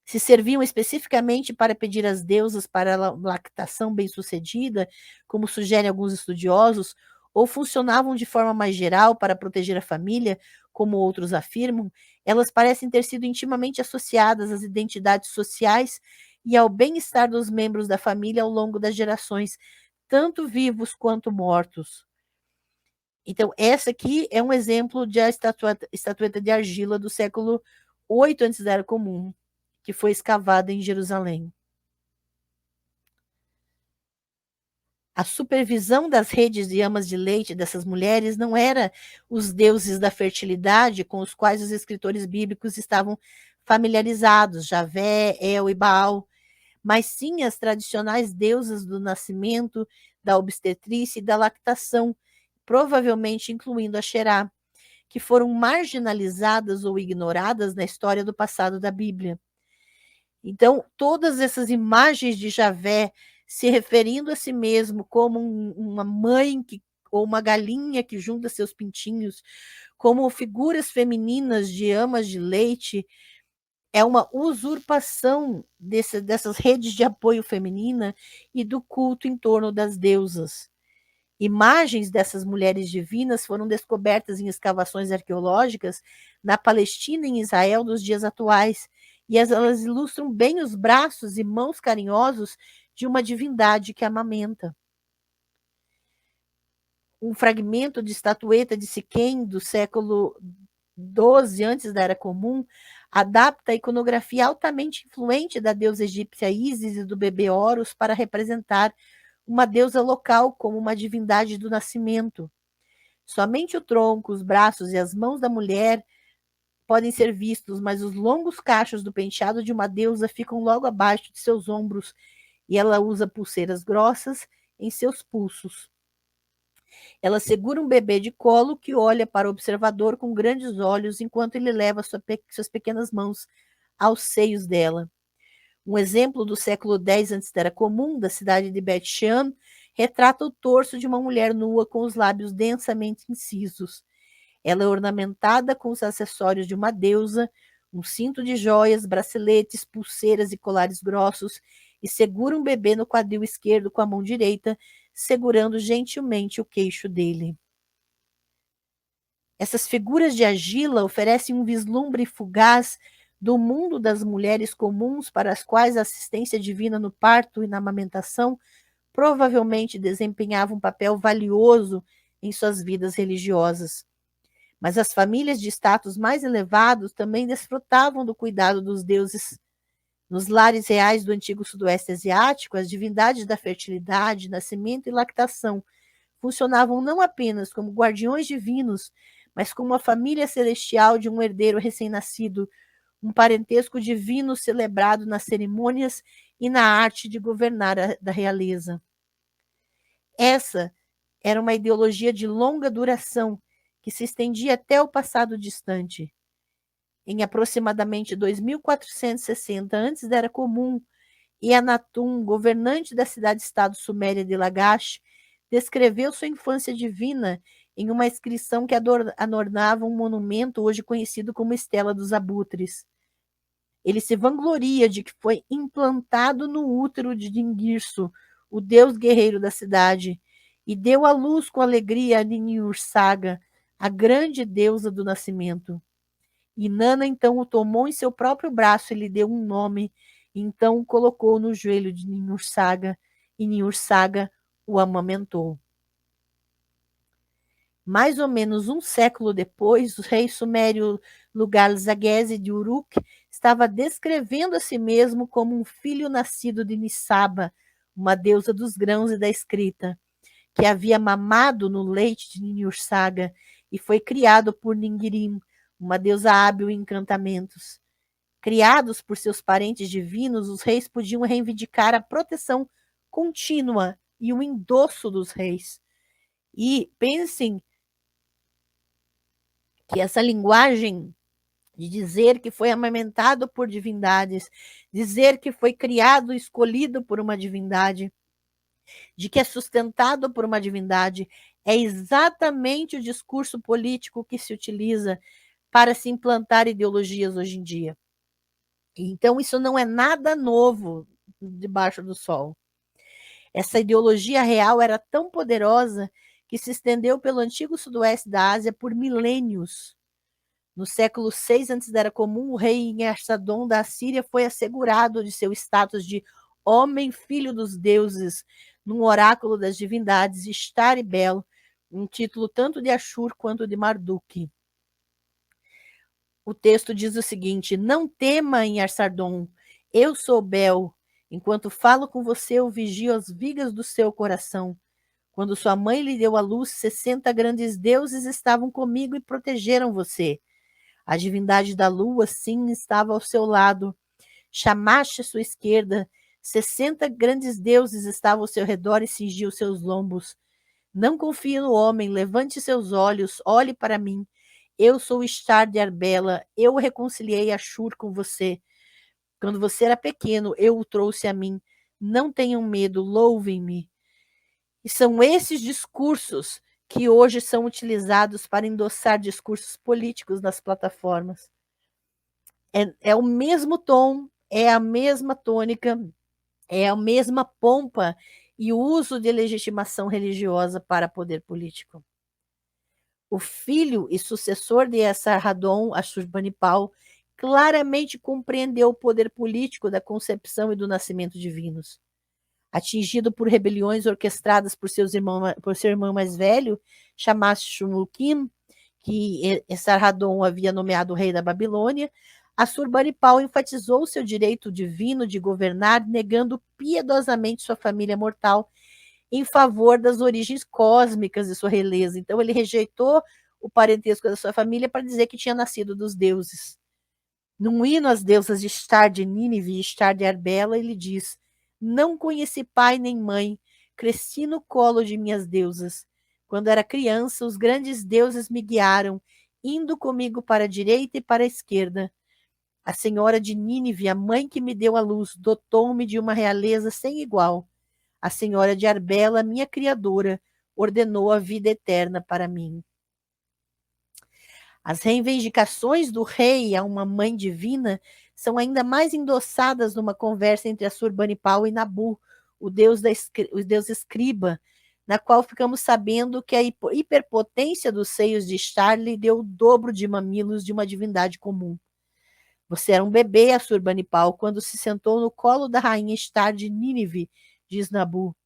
A: Se serviam especificamente para pedir às deusas para a lactação bem-sucedida, como sugerem alguns estudiosos, ou funcionavam de forma mais geral para proteger a família, como outros afirmam, elas parecem ter sido intimamente associadas às identidades sociais e ao bem-estar dos membros da família ao longo das gerações, tanto vivos quanto mortos. Então, essa aqui é um exemplo de a estatueta de argila do século 8 antes da Era Comum, que foi escavada em Jerusalém. A supervisão das redes de amas de leite dessas mulheres não era os deuses da fertilidade com os quais os escritores bíblicos estavam familiarizados, Javé, El e Baal, mas sim as tradicionais deusas do nascimento, da obstetrícia e da lactação, provavelmente incluindo a Xerá, que foram marginalizadas ou ignoradas na história do passado da Bíblia. Então, todas essas imagens de Javé se referindo a si mesmo como uma mãe ou uma galinha que junta seus pintinhos, como figuras femininas de amas de leite, é uma usurpação dessas redes de apoio feminina e do culto em torno das deusas. Imagens dessas mulheres divinas foram descobertas em escavações arqueológicas na Palestina e em Israel dos dias atuais, e elas ilustram bem os braços e mãos carinhosos de uma divindade que amamenta. Um fragmento de estatueta de Siquém do século XII antes da Era Comum adapta a iconografia altamente influente da deusa egípcia Ísis e do bebê Horus para representar uma deusa local como uma divindade do nascimento. Somente o tronco, os braços e as mãos da mulher podem ser vistos, mas os longos cachos do penteado de uma deusa ficam logo abaixo de seus ombros e ela usa pulseiras grossas em seus pulsos. Ela segura um bebê de colo que olha para o observador com grandes olhos enquanto ele leva suas pequenas mãos aos seios dela. Um exemplo do século X antes da Era Comum, da cidade de Bet-Shean, retrata o torso de uma mulher nua com os lábios densamente incisos. Ela é ornamentada com os acessórios de uma deusa, um cinto de joias, braceletes, pulseiras e colares grossos, e segura um bebê no quadril esquerdo com a mão direita, segurando gentilmente o queixo dele. Essas figuras de argila oferecem um vislumbre fugaz do mundo das mulheres comuns para as quais a assistência divina no parto e na amamentação provavelmente desempenhava um papel valioso em suas vidas religiosas. Mas as famílias de status mais elevados também desfrutavam do cuidado dos deuses Nos lares reais do antigo sudoeste asiático, as divindades da fertilidade, nascimento e lactação funcionavam não apenas como guardiões divinos, mas como a família celestial de um herdeiro recém-nascido, um parentesco divino celebrado nas cerimônias e na arte de governar da realeza. Essa era uma ideologia de longa duração que se estendia até o passado distante. Em aproximadamente 2460 antes da Era Comum, Eannatum, governante da cidade-estado suméria de Lagash, descreveu sua infância divina em uma inscrição que adornava um monumento hoje conhecido como Estela dos Abutres. Ele se vangloria de que foi implantado no útero de Dingirsu, o deus guerreiro da cidade, e deu à luz com alegria a Ninhursag, a grande deusa do nascimento. Inanna então o tomou em seu próprio braço e lhe deu um nome, e então o colocou no joelho de Ninhursag, e Ninhursag o amamentou. Mais ou menos um século depois, o rei sumério Lugal-Zaghese de Uruk estava descrevendo a si mesmo como um filho nascido de Nissaba, uma deusa dos grãos e da escrita, que havia mamado no leite de Ninhursag e foi criado por Ningirim, uma deusa hábil em encantamentos. Criados por seus parentes divinos, os reis podiam reivindicar a proteção contínua e o endosso dos reis. E pensem que essa linguagem de dizer que foi amamentado por divindades, dizer que foi criado e escolhido por uma divindade, de que é sustentado por uma divindade, é exatamente o discurso político que se utiliza para se implantar ideologias hoje em dia. Então, isso não é nada novo debaixo do sol. Essa ideologia real era tão poderosa que se estendeu pelo antigo sudoeste da Ásia por milênios. No século VI antes da Era Comum, o rei Esarhaddon da Assíria foi assegurado de seu status de homem filho dos deuses, num oráculo das divindades Ishtar e Bel, um título tanto de Ashur quanto de Marduk. O texto diz o seguinte: não tema em Esarhaddon, eu sou Bel. Enquanto falo com você, eu vigio as vigas do seu coração. Quando sua mãe lhe deu à luz, 60 grandes deuses estavam comigo e protegeram você. A divindade da lua, sim, estava ao seu lado. Shamash à sua esquerda. 60 grandes deuses estavam ao seu redor e cingiam seus lombos. Não confie no homem, levante seus olhos, olhe para mim. Eu sou o Ishtar de Arbela, eu reconciliei Ashur com você. Quando você era pequeno, eu o trouxe a mim. Não tenham medo, louvem-me. E são esses discursos que hoje são utilizados para endossar discursos políticos nas plataformas. É o mesmo tom, é a mesma tônica, é a mesma pompa e o uso de legitimação religiosa para poder político. O filho e sucessor de Esarhaddon, Ashurbanipal, claramente compreendeu o poder político da concepção e do nascimento divinos. Atingido por rebeliões orquestradas por seu irmão mais velho, Shamash-shum-ukin, que Esarhaddon havia nomeado rei da Babilônia, Assurbanipal enfatizou seu direito divino de governar, negando piedosamente sua família mortal em favor das origens cósmicas de sua realeza. Então, ele rejeitou o parentesco da sua família para dizer que tinha nascido dos deuses. Num hino às deusas de Ishtar de Nínive e Ishtar de Arbela, ele diz: não conheci pai nem mãe, cresci no colo de minhas deusas. Quando era criança, os grandes deuses me guiaram, indo comigo para a direita e para a esquerda. A senhora de Nínive, a mãe que me deu a luz, dotou-me de uma realeza sem igual. A senhora de Arbela, minha criadora, ordenou a vida eterna para mim. As reivindicações do rei a uma mãe divina são ainda mais endossadas numa conversa entre Assurbanipal e Nabu, o deus escriba, na qual ficamos sabendo que a hiperpotência dos seios de Ishtar lhe deu o dobro de mamilos de uma divindade comum. Você era um bebê, Assurbanipal, quando se sentou no colo da rainha Ishtar de Nínive, diz Nabu.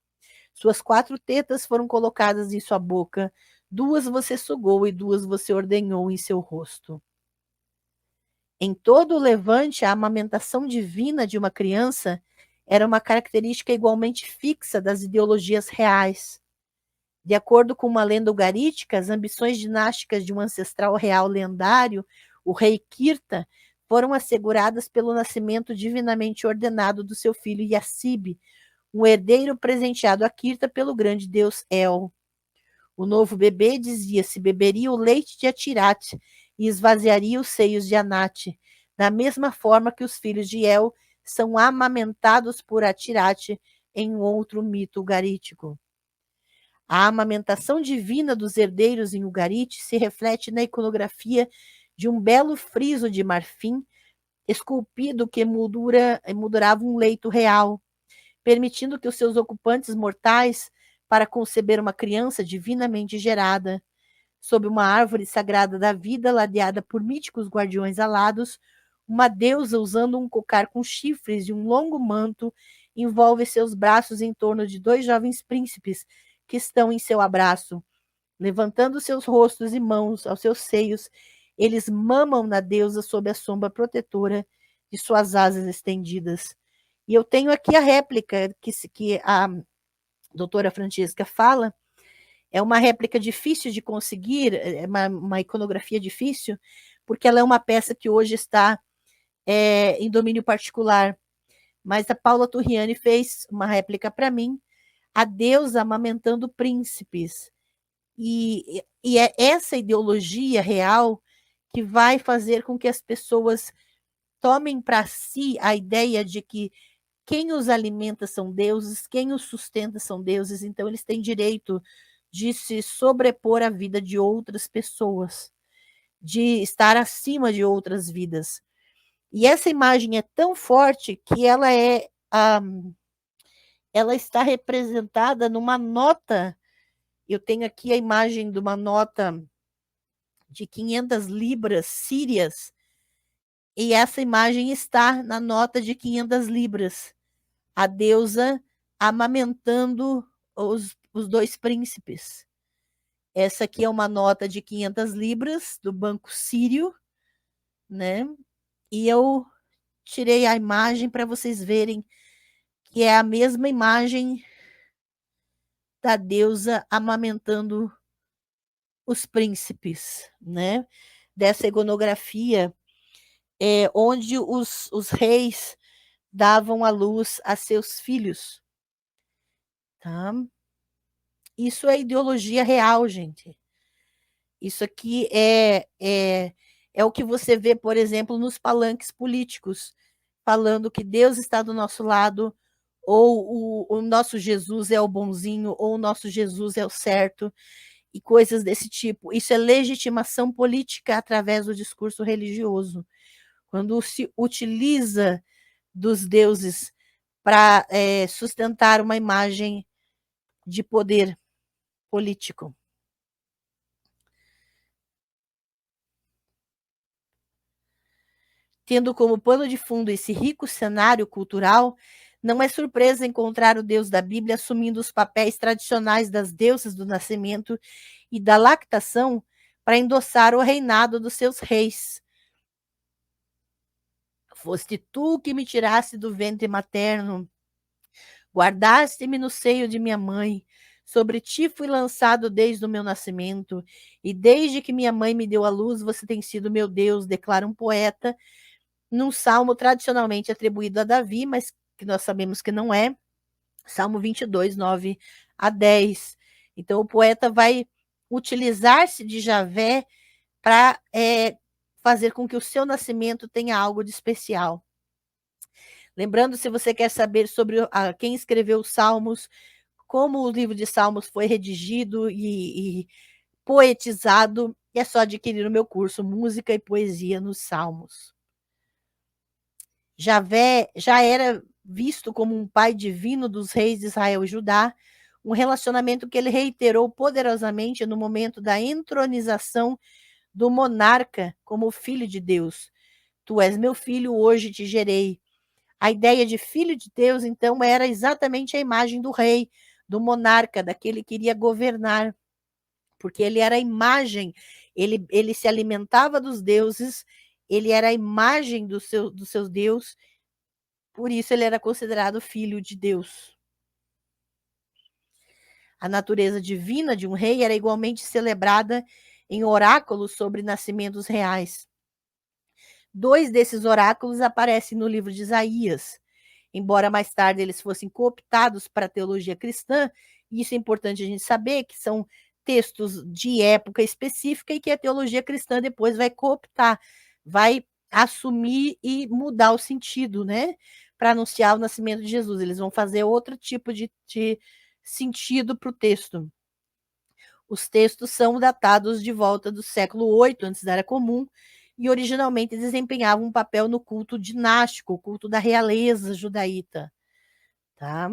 A: Suas 4 tetas foram colocadas em sua boca, 2 você sugou e 2 você ordenhou em seu rosto. Em todo o Levante, a amamentação divina de uma criança era uma característica igualmente fixa das ideologias reais. De acordo com uma lenda ugarítica, as ambições dinásticas de um ancestral real lendário, o rei Kirta, foram asseguradas pelo nascimento divinamente ordenado do seu filho Yassib, um herdeiro presenteado a Kirta pelo grande deus El. O novo bebê, dizia-se, beberia o leite de Atirat e esvaziaria os seios de Anat, da mesma forma que os filhos de El são amamentados por Atirat em outro mito ugarítico. A amamentação divina dos herdeiros em Ugarit se reflete na iconografia de um belo friso de marfim esculpido que moldurava um leito real, permitindo que os seus ocupantes mortais para conceber uma criança divinamente gerada. Sob uma árvore sagrada da vida, ladeada por míticos guardiões alados, uma deusa usando um cocar com chifres e um longo manto envolve seus braços em torno de dois jovens príncipes que estão em seu abraço. Levantando seus rostos e mãos aos seus seios, eles mamam na deusa sob a sombra protetora de suas asas estendidas. E eu tenho aqui a réplica que a doutora Francesca fala. É uma réplica difícil de conseguir, é uma iconografia difícil, porque ela é uma peça que hoje está em domínio particular. Mas a Paula Turriani fez uma réplica para mim, a deusa amamentando príncipes. E é essa ideologia real que vai fazer com que as pessoas tomem para si a ideia de que quem os alimenta são deuses, quem os sustenta são deuses, então eles têm direito de se sobrepor à vida de outras pessoas, de estar acima de outras vidas. E essa imagem é tão forte que ela está representada numa nota. Eu tenho aqui a imagem de uma nota de 500 libras sírias, e essa imagem está na nota de 500 libras. A deusa amamentando os dois príncipes. Essa aqui é uma nota de 500 libras do Banco Sírio, né? E eu tirei a imagem para vocês verem que é a mesma imagem da deusa amamentando os príncipes, né? Dessa iconografia, onde os reis davam à luz a seus filhos, tá? Isso é ideologia real, gente. Isso aqui é o que você vê, por exemplo, nos palanques políticos, falando que Deus está do nosso lado, ou o nosso Jesus é o bonzinho, ou o nosso Jesus é o certo, e coisas desse tipo. Isso é legitimação política através do discurso religioso. Quando se utiliza dos deuses para sustentar uma imagem de poder político. Tendo como pano de fundo esse rico cenário cultural, não é surpresa encontrar o Deus da Bíblia assumindo os papéis tradicionais das deusas do nascimento e da lactação para endossar o reinado dos seus reis. Foste tu que me tiraste do ventre materno, guardaste-me no seio de minha mãe, sobre ti fui lançado desde o meu nascimento, e desde que minha mãe me deu à luz, você tem sido meu Deus, declara um poeta, num salmo tradicionalmente atribuído a Davi, mas que nós sabemos que não é, Salmo 22, 9 a 10. Então, o poeta vai utilizar-se de Javé para fazer com que o seu nascimento tenha algo de especial. Lembrando, se você quer saber sobre quem escreveu os Salmos, como o livro de Salmos foi redigido e poetizado, é só adquirir o meu curso Música e Poesia nos Salmos. Javé já era visto como um pai divino dos reis de Israel e Judá, um relacionamento que ele reiterou poderosamente no momento da entronização do monarca como filho de Deus. Tu és meu filho, hoje te gerei. A ideia de filho de Deus, então, era exatamente a imagem do rei, do monarca, daquele que iria governar, porque ele era a imagem, ele se alimentava dos deuses ele era a imagem do seu Deus, por isso ele era considerado filho de Deus. A natureza divina de um rei era igualmente celebrada em oráculos sobre nascimentos reais. 2 desses oráculos aparecem no livro de Isaías, embora mais tarde eles fossem cooptados para a teologia cristã, e isso é importante a gente saber, que são textos de época específica e que a teologia cristã depois vai cooptar, vai assumir e mudar o sentido, né? Para anunciar o nascimento de Jesus. Eles vão fazer outro tipo de sentido para o texto. Os textos são datados de volta do século 8 antes da Era Comum, e originalmente desempenhavam um papel no culto dinástico, o culto da realeza judaíta. Tá?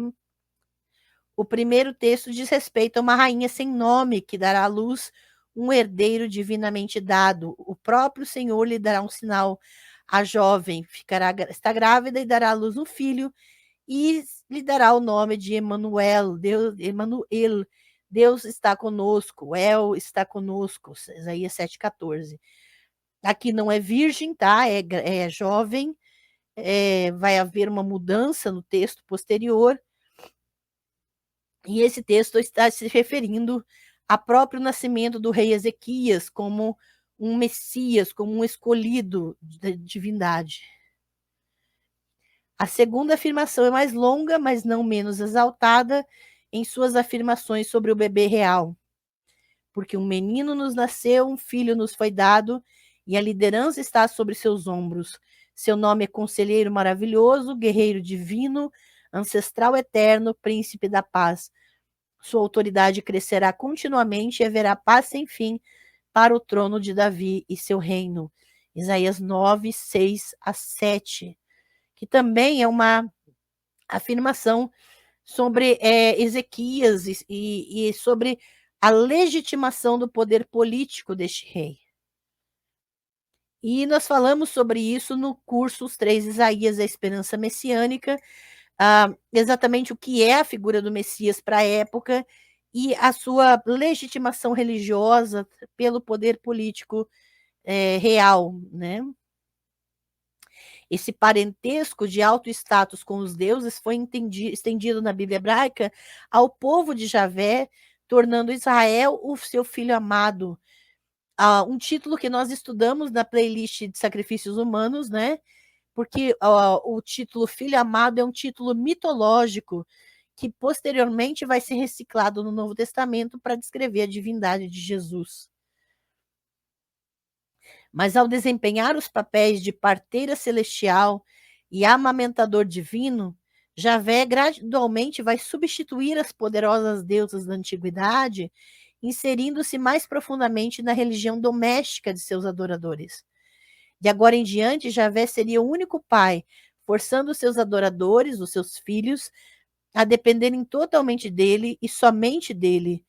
A: O primeiro texto diz respeito a uma rainha sem nome, que dará à luz um herdeiro divinamente dado. O próprio Senhor lhe dará um sinal. A jovem está grávida e dará à luz um filho, e lhe dará o nome de Emanuel, Emanuel, Deus está conosco, El está conosco, Isaías 7,14. Aqui não é virgem, tá? É jovem, vai haver uma mudança no texto posterior, e esse texto está se referindo ao próprio nascimento do rei Ezequias como um Messias, como um escolhido da divindade. A segunda afirmação é mais longa, mas não menos exaltada em suas afirmações sobre o bebê real. Porque um menino nos nasceu, um filho nos foi dado, e a liderança está sobre seus ombros. Seu nome é Conselheiro Maravilhoso, Guerreiro Divino, Ancestral Eterno, Príncipe da Paz. Sua autoridade crescerá continuamente e haverá paz sem fim para o trono de Davi e seu reino. Isaías 9, 6 a 7. Que também é uma afirmação sobre Ezequias e sobre a legitimação do poder político deste rei. E nós falamos sobre isso no curso Os Três Isaías, a Esperança Messiânica, exatamente o que é a figura do Messias para a época e a sua legitimação religiosa pelo poder político real, né? Esse parentesco de alto status com os deuses foi estendido na Bíblia hebraica ao povo de Javé, tornando Israel o seu filho amado. Um título que nós estudamos na playlist de sacrifícios humanos, né? Porque o título Filho Amado é um título mitológico que posteriormente vai ser reciclado no Novo Testamento para descrever a divindade de Jesus. Mas ao desempenhar os papéis de parteira celestial e amamentador divino, Javé gradualmente vai substituir as poderosas deusas da antiguidade, inserindo-se mais profundamente na religião doméstica de seus adoradores. De agora em diante, Javé seria o único pai, forçando seus adoradores, os seus filhos, a dependerem totalmente dele e somente dele.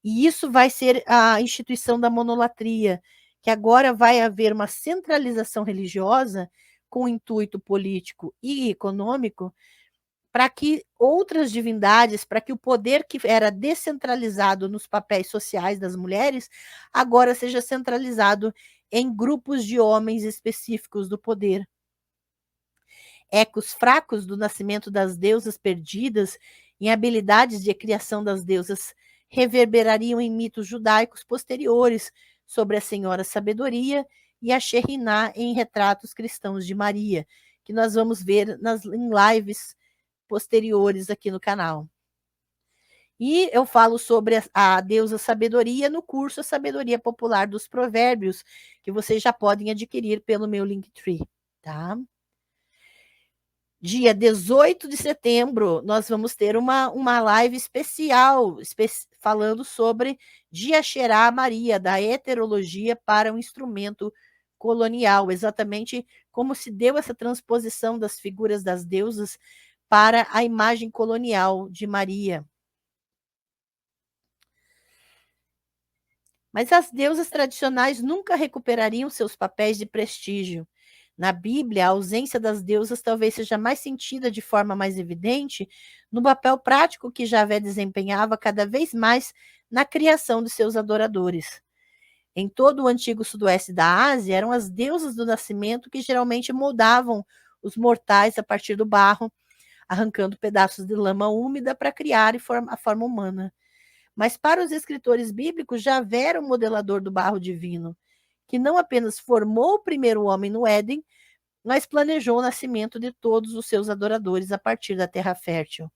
A: E isso vai ser a instituição da monolatria, que agora vai haver uma centralização religiosa com intuito político e econômico, para que outras divindades, para que o poder que era descentralizado nos papéis sociais das mulheres, agora seja centralizado em grupos de homens específicos do poder. Ecos fracos do nascimento das deusas perdidas em habilidades de criação das deusas reverberariam em mitos judaicos posteriores sobre a Senhora Sabedoria e a Shekhinah em retratos cristãos de Maria, que nós vamos ver em lives posteriores aqui no canal. E eu falo sobre a deusa Sabedoria no curso A Sabedoria Popular dos Provérbios, que vocês já podem adquirir pelo meu Linktree, tá? Dia 18 de setembro, nós vamos ter uma live especial falando sobre Dia Xerá Maria, da heterologia para um instrumento colonial, exatamente como se deu essa transposição das figuras das deusas para a imagem colonial de Maria. Mas as deusas tradicionais nunca recuperariam seus papéis de prestígio. Na Bíblia, a ausência das deusas talvez seja mais sentida de forma mais evidente no papel prático que Javé desempenhava cada vez mais na criação de seus adoradores. Em todo o antigo sudoeste da Ásia, eram as deusas do nascimento que geralmente moldavam os mortais a partir do barro, arrancando pedaços de lama úmida para criar a forma humana. Mas para os escritores bíblicos, Javé era o modelador do barro divino, que não apenas formou o primeiro homem no Éden, mas planejou o nascimento de todos os seus adoradores a partir da terra fértil.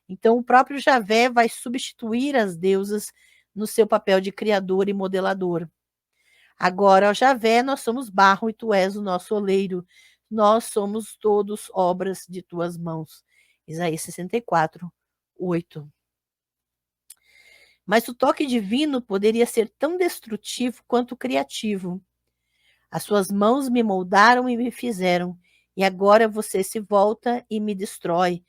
A: Então, o próprio Javé vai substituir as deusas no seu papel de criador e modelador. Agora, ó Javé, nós somos barro e tu és o nosso oleiro. Nós somos todos obras de tuas mãos. Isaías 64, 8. Mas o toque divino poderia ser tão destrutivo quanto criativo. As suas mãos me moldaram e me fizeram, e agora você se volta e me destrói.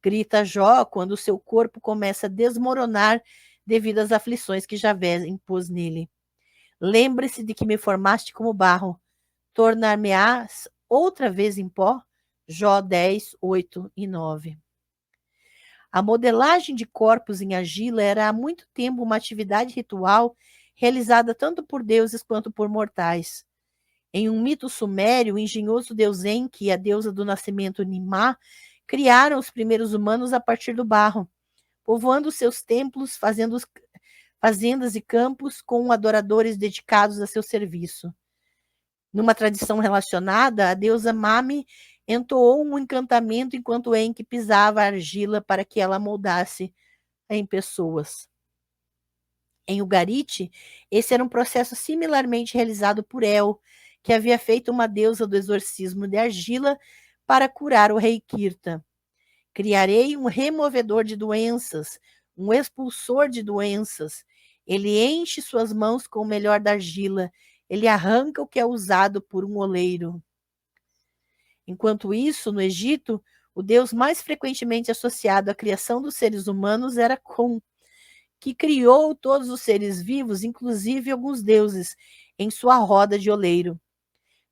A: Grita Jó quando seu corpo começa a desmoronar devido às aflições que Javé impôs nele. Lembre-se de que me formaste como barro. Tornar-me-ás outra vez em pó? Jó 10, 8 e 9. A modelagem de corpos em argila era há muito tempo uma atividade ritual realizada tanto por deuses quanto por mortais. Em um mito sumério, o engenhoso deus Enki e a deusa do nascimento Nimá criaram os primeiros humanos a partir do barro, povoando seus templos, fazendas e campos com adoradores dedicados a seu serviço. Numa tradição relacionada, a deusa Mami entoou um encantamento enquanto Enki pisava a argila para que ela moldasse em pessoas. Em Ugarit, esse era um processo similarmente realizado por El, que havia feito uma deusa do exorcismo de argila para curar o rei Kirta. Criarei um removedor de doenças, um expulsor de doenças. Ele enche suas mãos com o melhor da argila. Ele arranca o que é usado por um oleiro. Enquanto isso, no Egito, o deus mais frequentemente associado à criação dos seres humanos era Kun, que criou todos os seres vivos, inclusive alguns deuses, em sua roda de oleiro.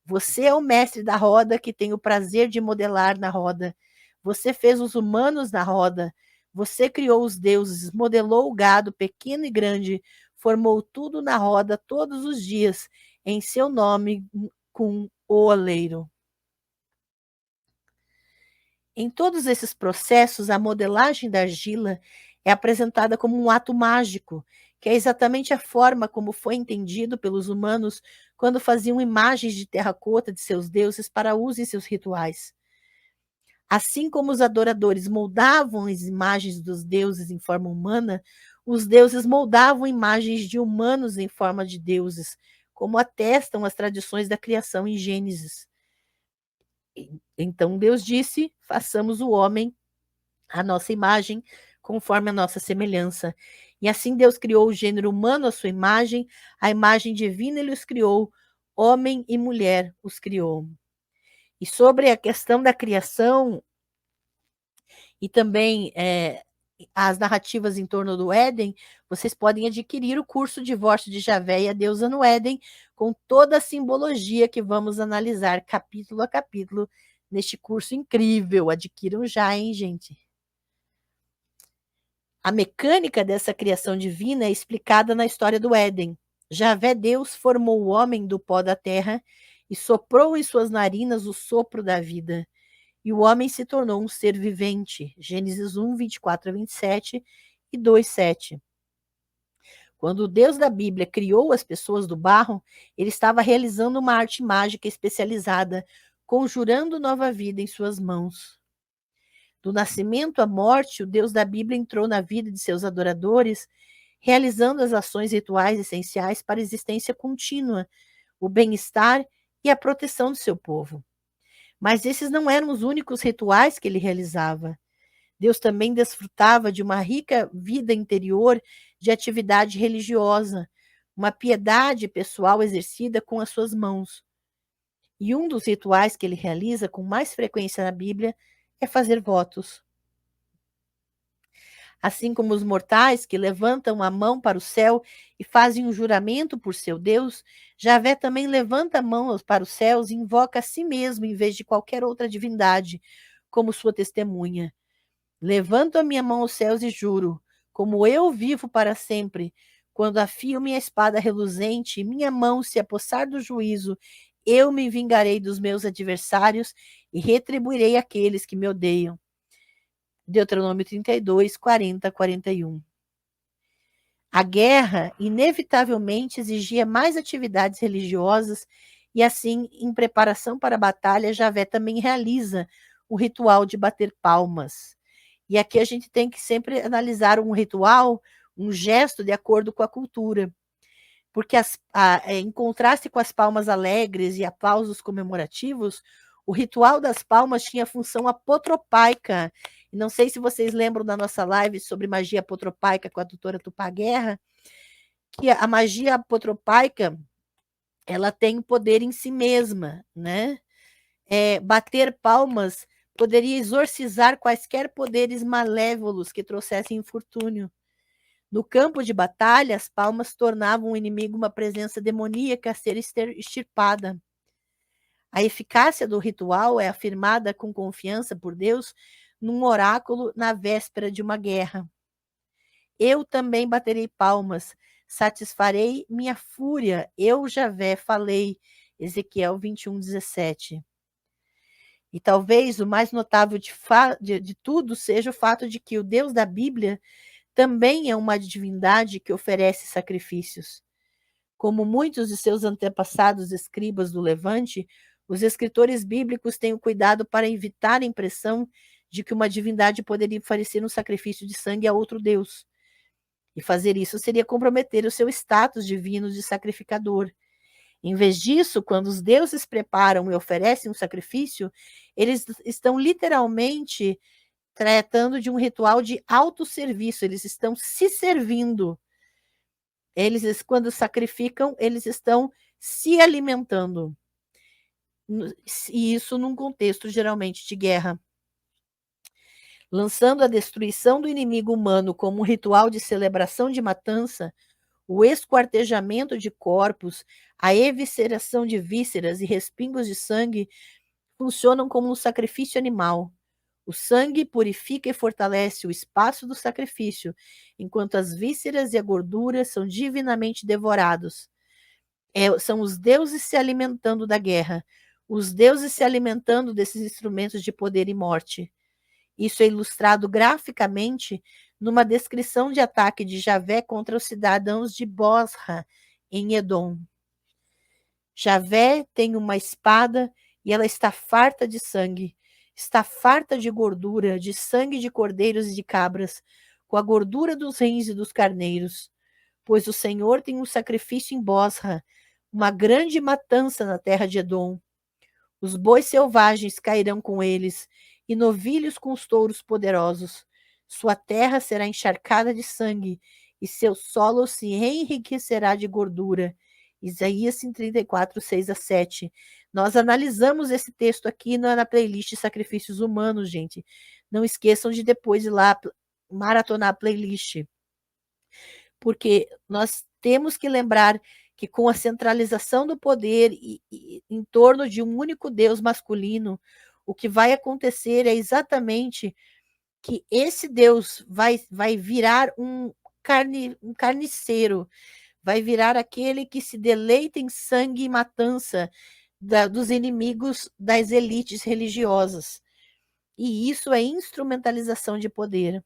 A: Você é o mestre da roda que tem o prazer de modelar na roda. Você fez os humanos na roda. Você criou os deuses, modelou o gado pequeno e grande, formou tudo na roda todos os dias, em seu nome, com o oleiro. Em todos esses processos, a modelagem da argila é apresentada como um ato mágico, que é exatamente a forma como foi entendido pelos humanos quando faziam imagens de terracota de seus deuses para uso em seus rituais. Assim como os adoradores moldavam as imagens dos deuses em forma humana, os deuses moldavam imagens de humanos em forma de deuses, como atestam as tradições da criação em Gênesis. Então Deus disse: façamos o homem à nossa imagem, conforme a nossa semelhança. E assim Deus criou o gênero humano à sua imagem, a imagem divina ele os criou, homem e mulher os criou. E sobre a questão da criação e também as narrativas em torno do Éden, vocês podem adquirir o curso Divórcio de Javé e a Deusa no Éden, com toda a simbologia que vamos analisar capítulo a capítulo neste curso incrível. Adquiram já, hein, gente? A mecânica dessa criação divina é explicada na história do Éden. Javé Deus formou o homem do pó da terra e soprou em suas narinas o sopro da vida. E o homem se tornou um ser vivente. Gênesis 1, 24 a 27 e 2, 7. Quando o Deus da Bíblia criou as pessoas do barro, ele estava realizando uma arte mágica especializada, conjurando nova vida em suas mãos. Do nascimento à morte, o Deus da Bíblia entrou na vida de seus adoradores, realizando as ações rituais essenciais para a existência contínua, o bem-estar e a proteção do seu povo. Mas esses não eram os únicos rituais que ele realizava. Deus também desfrutava de uma rica vida interior de atividade religiosa, uma piedade pessoal exercida com as suas mãos. E um dos rituais que ele realiza com mais frequência na Bíblia é fazer votos. Assim como os mortais que levantam a mão para o céu e fazem um juramento por seu Deus, Javé também levanta a mão para os céus e invoca a si mesmo em vez de qualquer outra divindade, como sua testemunha. Levanto a minha mão aos céus e juro, como eu vivo para sempre, Quando afio minha espada reluzente e minha mão se apossar do juízo, eu me vingarei dos meus adversários e retribuirei aqueles que me odeiam. Deuteronômio 32, 40, 41. A guerra, inevitavelmente, exigia mais atividades religiosas e, assim, em preparação para a batalha, Javé também realiza o ritual de bater palmas. E aqui a gente tem que sempre analisar um ritual, um gesto de acordo com a cultura. Porque em contraste com as palmas alegres e aplausos comemorativos, o ritual das palmas tinha função apotropaica. Não sei se vocês lembram da nossa live sobre magia apotropaica com a doutora Tupá Guerra, que a magia apotropaica ela tem poder em si mesma, né? Bater palmas poderia exorcizar quaisquer poderes malévolos que trouxessem infortúnio. No campo de batalha, as palmas tornavam o inimigo uma presença demoníaca a ser extirpada. A eficácia do ritual é afirmada com confiança por Deus num oráculo na véspera de uma guerra. Eu também baterei palmas, satisfarei minha fúria, eu, Javé, falei. Ezequiel 21, 17. E talvez o mais notável de tudo seja o fato de que o Deus da Bíblia também é uma divindade que oferece sacrifícios. Como muitos de seus antepassados escribas do Levante, os escritores bíblicos têm o cuidado para evitar a impressão de que uma divindade poderia oferecer um sacrifício de sangue a outro Deus. E fazer isso seria comprometer o seu status divino de sacrificador. Em vez disso, quando os deuses preparam e oferecem um sacrifício, eles estão literalmente tratando de um ritual de autosserviço, eles estão se servindo. Eles, quando sacrificam, eles estão se alimentando. E isso num contexto geralmente de guerra. Lançando a destruição do inimigo humano como um ritual de celebração de matança, o esquartejamento de corpos, a evisceração de vísceras e respingos de sangue funcionam como um sacrifício animal. O sangue purifica e fortalece o espaço do sacrifício, enquanto as vísceras e a gordura são divinamente devorados. São os deuses se alimentando da guerra, os deuses se alimentando desses instrumentos de poder e morte. Isso é ilustrado graficamente numa descrição de ataque de Javé contra os cidadãos de Bosra, em Edom. Javé tem uma espada e ela está farta de sangue, está farta de gordura, de sangue de cordeiros e de cabras, com a gordura dos rins e dos carneiros. Pois o Senhor tem um sacrifício em Bosra, uma grande matança na terra de Edom. Os bois selvagens cairão com eles, e novilhos com os touros poderosos. Sua terra será encharcada de sangue, e seu solo se enriquecerá de gordura. Isaías 34, 6-7. Nós analisamos esse texto aqui na playlist Sacrifícios Humanos, gente. Não esqueçam de depois ir lá maratonar a playlist. Porque nós temos que lembrar que com a centralização do poder em torno de um único Deus masculino, o que vai acontecer é exatamente que esse Deus vai virar um carniceiro, vai virar aquele que se deleita em sangue e matança dos inimigos das elites religiosas. E isso é instrumentalização de poder.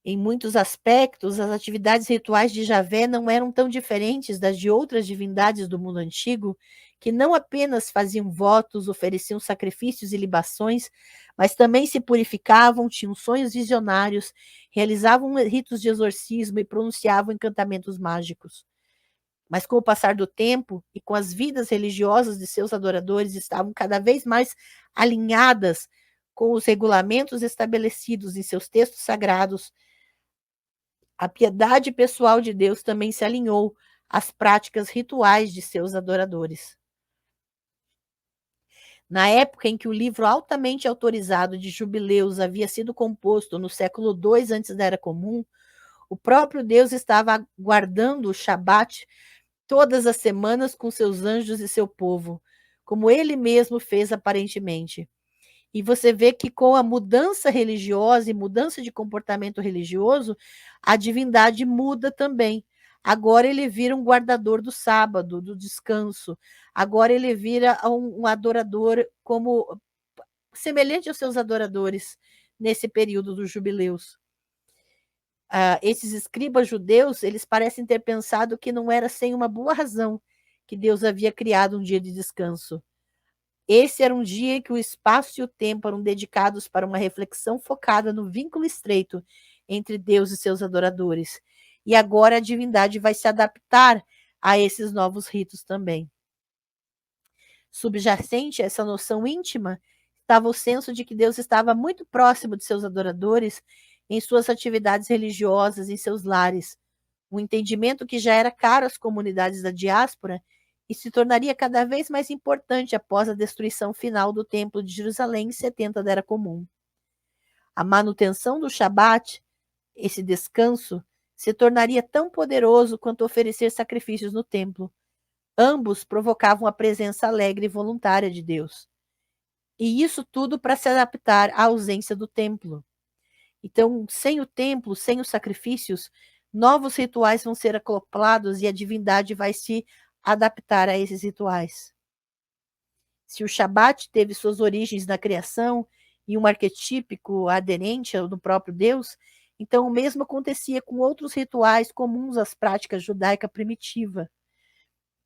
A: Em muitos aspectos, as atividades rituais de Javé não eram tão diferentes das de outras divindades do mundo antigo, que não apenas faziam votos, ofereciam sacrifícios e libações, mas também se purificavam, tinham sonhos visionários, realizavam ritos de exorcismo e pronunciavam encantamentos mágicos. Mas com o passar do tempo e com as vidas religiosas de seus adoradores estavam cada vez mais alinhadas com os regulamentos estabelecidos em seus textos sagrados, a piedade pessoal de Deus também se alinhou às práticas rituais de seus adoradores. Na época em que o livro altamente autorizado de Jubileus havia sido composto no século II antes da Era Comum, o próprio Deus estava guardando o Shabat todas as semanas com seus anjos e seu povo, como ele mesmo fez aparentemente. E você vê que com a mudança religiosa e mudança de comportamento religioso, a divindade muda também. Agora ele vira um guardador do sábado, do descanso. Agora ele vira um adorador como semelhante aos seus adoradores nesse período dos jubileus. Esses escribas judeus, eles parecem ter pensado que não era sem uma boa razão que Deus havia criado um dia de descanso. Esse era um dia em que o espaço e o tempo eram dedicados para uma reflexão focada no vínculo estreito entre Deus e seus adoradores. E agora a divindade vai se adaptar a esses novos ritos também. Subjacente a essa noção íntima estava o senso de que Deus estava muito próximo de seus adoradores em suas atividades religiosas, em seus lares. Um entendimento que já era caro às comunidades da diáspora e se tornaria cada vez mais importante após a destruição final do Templo de Jerusalém em 70 da Era Comum. A manutenção do Shabat, esse descanso, se tornaria tão poderoso quanto oferecer sacrifícios no templo. Ambos provocavam a presença alegre e voluntária de Deus. E isso tudo para se adaptar à ausência do templo. Então, sem o templo, sem os sacrifícios, novos rituais vão ser acoplados e a divindade vai se adaptar a esses rituais. Se o Shabat teve suas origens na criação e um arquetípico aderente ao do próprio Deus, então o mesmo acontecia com outros rituais comuns às práticas judaica primitiva.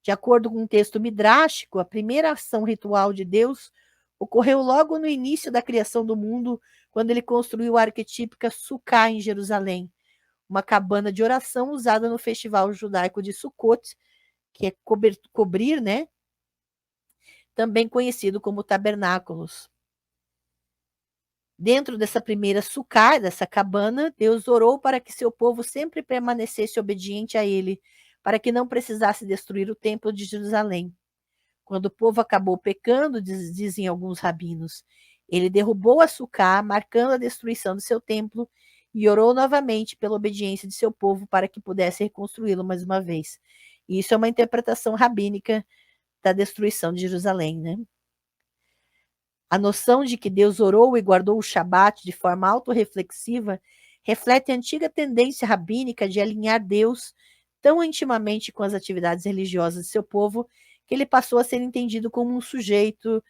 A: De acordo com um texto midrástico, a primeira ação ritual de Deus ocorreu logo no início da criação do mundo, quando ele construiu a arquetípica Sukkah em Jerusalém, uma cabana de oração usada no festival judaico de Sukkot, que é cobrir, né? Também conhecido como tabernáculos. Dentro dessa primeira Sukkah, dessa cabana, Deus orou para que seu povo sempre permanecesse obediente a ele, para que não precisasse destruir o templo de Jerusalém. Quando o povo acabou pecando, dizem alguns rabinos, ele derrubou a Sukkah, marcando a destruição do seu templo, e orou novamente pela obediência de seu povo para que pudesse reconstruí-lo mais uma vez. E isso é uma interpretação rabínica da destruição de Jerusalém, né? A noção de que Deus orou e guardou o Shabat de forma autorreflexiva reflete a antiga tendência rabínica de alinhar Deus tão intimamente com as atividades religiosas de seu povo que ele passou a ser entendido como sujeito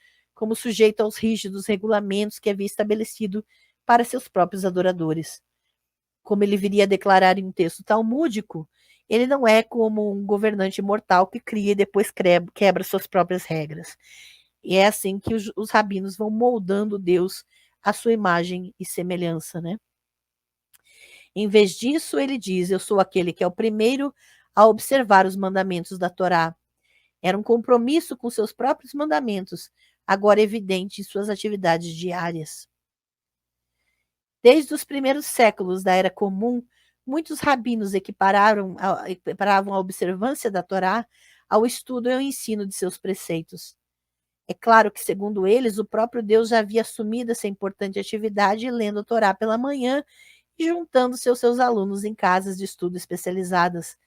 A: aos rígidos regulamentos que havia estabelecido para seus próprios adoradores. Como ele viria a declarar em um texto talmúdico, ele não é como um governante mortal que cria e depois quebra suas próprias regras. E é assim que os rabinos vão moldando Deus à sua imagem e semelhança, né? Em vez disso, ele diz: eu sou aquele que é o primeiro a observar os mandamentos da Torá. Era um compromisso com seus próprios mandamentos, agora evidente em suas atividades diárias. Desde os primeiros séculos da Era Comum, muitos rabinos equiparavam a observância da Torá ao estudo e ao ensino de seus preceitos. É claro que, segundo eles, o próprio Deus já havia assumido essa importante atividade lendo a Torá pela manhã e juntando-se aos seus alunos em casas de estudo especializadas,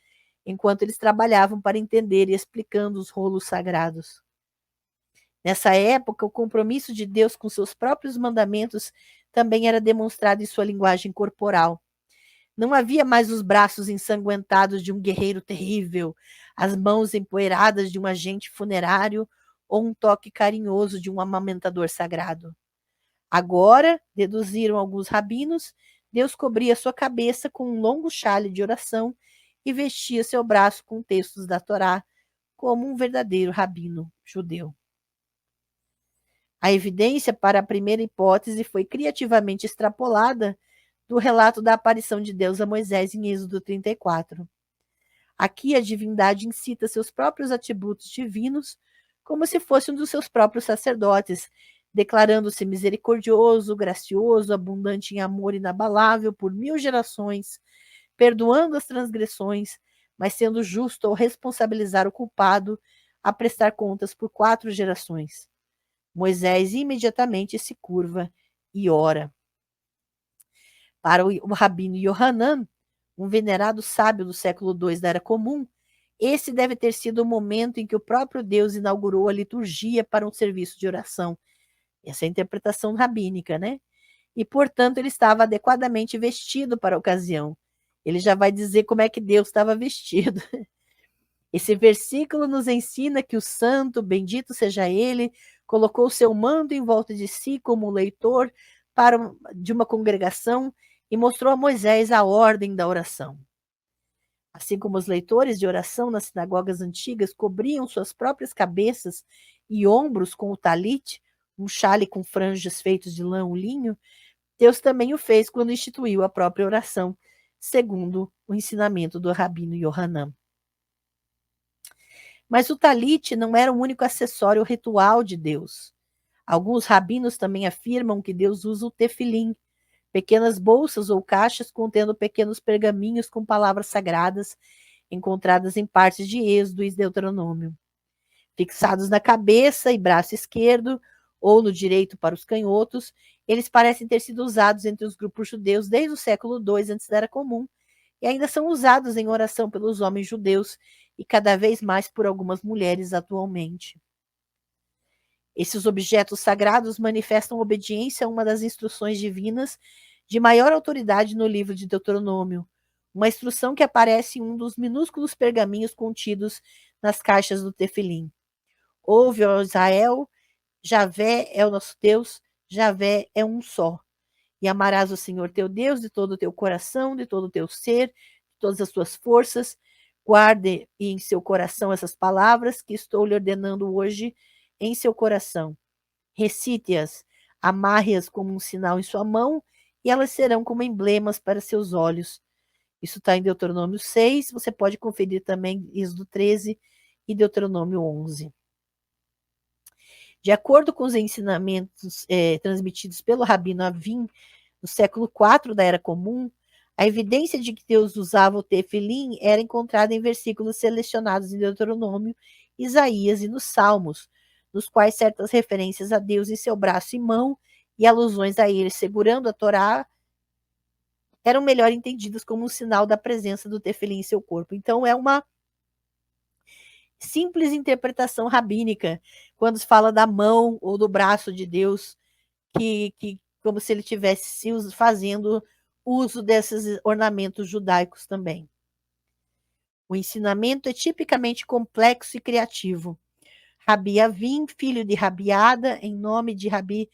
A: enquanto eles trabalhavam para entender e explicando os rolos sagrados. Nessa época, o compromisso de Deus com seus próprios mandamentos também era demonstrado em sua linguagem corporal. Não havia mais os braços ensanguentados de um guerreiro terrível, as mãos empoeiradas de um agente funerário ou um toque carinhoso de um amamentador sagrado. Agora, deduziram alguns rabinos, Deus cobria sua cabeça com um longo xale de oração e vestia seu braço com textos da Torá, como um verdadeiro rabino judeu. A evidência para a primeira hipótese foi criativamente extrapolada do relato da aparição de Deus a Moisés em Êxodo 34. Aqui a divindade incita seus próprios atributos divinos como se fosse um dos seus próprios sacerdotes, declarando-se misericordioso, gracioso, abundante em amor inabalável por 1000 gerações, perdoando as transgressões, mas sendo justo ao responsabilizar o culpado a prestar contas por 4 gerações. Moisés imediatamente se curva e ora. Para o rabino Yohanan, um venerado sábio do século II da Era Comum, esse deve ter sido o momento em que o próprio Deus inaugurou a liturgia para um serviço de oração, Essa é a interpretação rabínica, né? E, portanto, ele estava adequadamente vestido para a ocasião. Ele já vai dizer como é que Deus estava vestido. Esse versículo nos ensina que o santo, bendito seja ele, colocou o seu manto em volta de si como leitor de uma congregação e mostrou a Moisés a ordem da oração. Assim como os leitores de oração nas sinagogas antigas cobriam suas próprias cabeças e ombros com o talit, um xale com franjas feitos de lã ou linho, Deus também o fez quando instituiu a própria oração, segundo o ensinamento do rabino Yohanan. Mas o talit não era o único acessório ritual de Deus. Alguns rabinos também afirmam que Deus usa o tefilim, pequenas bolsas ou caixas contendo pequenos pergaminhos com palavras sagradas encontradas em partes de Êxodo e Deuteronômio. Fixados na cabeça e braço esquerdo, ou no direito para os canhotos, eles parecem ter sido usados entre os grupos judeus desde o século II antes da Era Comum, e ainda são usados em oração pelos homens judeus e cada vez mais por algumas mulheres atualmente. Esses objetos sagrados manifestam obediência a uma das instruções divinas de maior autoridade no livro de Deuteronômio, uma instrução que aparece em um dos minúsculos pergaminhos contidos nas caixas do tefilim. Ouve, ó Israel, Javé é o nosso Deus, Javé é um só. E amarás o Senhor teu Deus de todo o teu coração, de todo o teu ser, de todas as tuas forças. Guarde em seu coração essas palavras que estou lhe ordenando hoje em seu coração. Recite-as, amarre-as como um sinal em sua mão, e elas serão como emblemas para seus olhos. Isso está em Deuteronômio 6, você pode conferir também Êxodo 13 e Deuteronômio 11. De acordo com os ensinamentos transmitidos pelo Rabino Avim, no século IV da Era Comum, a evidência de que Deus usava o tefilim era encontrada em versículos selecionados em Deuteronômio, Isaías e nos Salmos, nos quais certas referências a Deus em seu braço e mão e alusões a ele segurando a Torá eram melhor entendidas como um sinal da presença do tefilim em seu corpo. Então, é uma simples interpretação rabínica quando se fala da mão ou do braço de Deus, que como se ele estivesse fazendo uso desses ornamentos judaicos também. O ensinamento é tipicamente complexo e criativo. Rabi Avim, filho de Rabiada, em nome de Rabi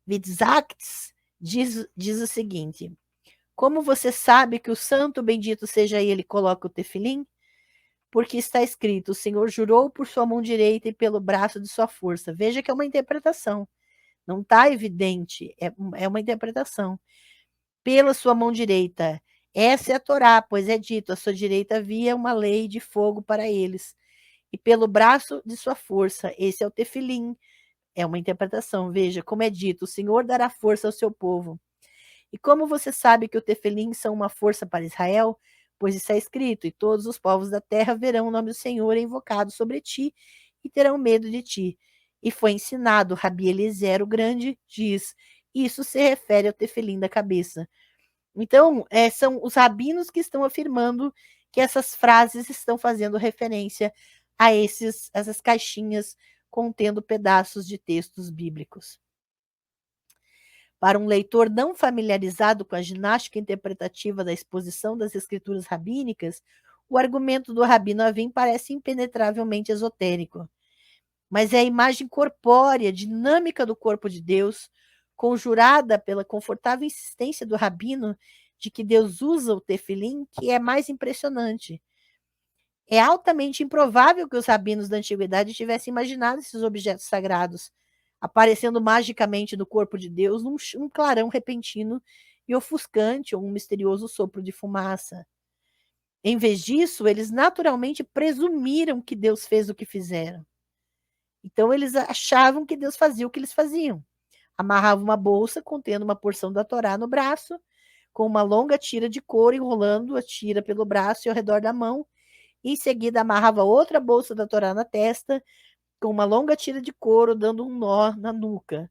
A: Vitzakts, diz o seguinte: como você sabe que o santo bendito seja ele coloca o tefilim? Porque está escrito, o Senhor jurou por sua mão direita e pelo braço de sua força. Veja que é uma interpretação. Não está evidente, é uma interpretação. Pela sua mão direita. Essa é a Torá, pois é dito, à sua direita havia uma lei de fogo para eles. E pelo braço de sua força, esse é o tefilim. É uma interpretação. Veja, como é dito, o Senhor dará força ao seu povo. E como você sabe que o tefilim são uma força para Israel? Pois está escrito, e todos os povos da terra verão o nome do Senhor invocado sobre ti, e terão medo de ti. E foi ensinado, Rabi Eliezer, o grande, diz, isso se refere ao tefilim da cabeça. Então, são os rabinos que estão afirmando que essas frases estão fazendo referência a essas caixinhas contendo pedaços de textos bíblicos. Para um leitor não familiarizado com a ginástica interpretativa da exposição das escrituras rabínicas, o argumento do Rabino Avim parece impenetravelmente esotérico. Mas é a imagem corpórea, dinâmica do corpo de Deus, conjurada pela confortável insistência do Rabino de que Deus usa o tefilim, que é mais impressionante. É altamente improvável que os rabinos da antiguidade tivessem imaginado esses objetos sagrados aparecendo magicamente no corpo de Deus num clarão repentino e ofuscante ou um misterioso sopro de fumaça. Em vez disso, eles naturalmente presumiram que Deus fez o que fizeram. Então, eles achavam que Deus fazia o que eles faziam. Amarrava uma bolsa contendo uma porção da Torá no braço, com uma longa tira de couro enrolando a tira pelo braço e ao redor da mão, e em seguida amarrava outra bolsa da Torá na testa, com uma longa tira de couro dando um nó na nuca.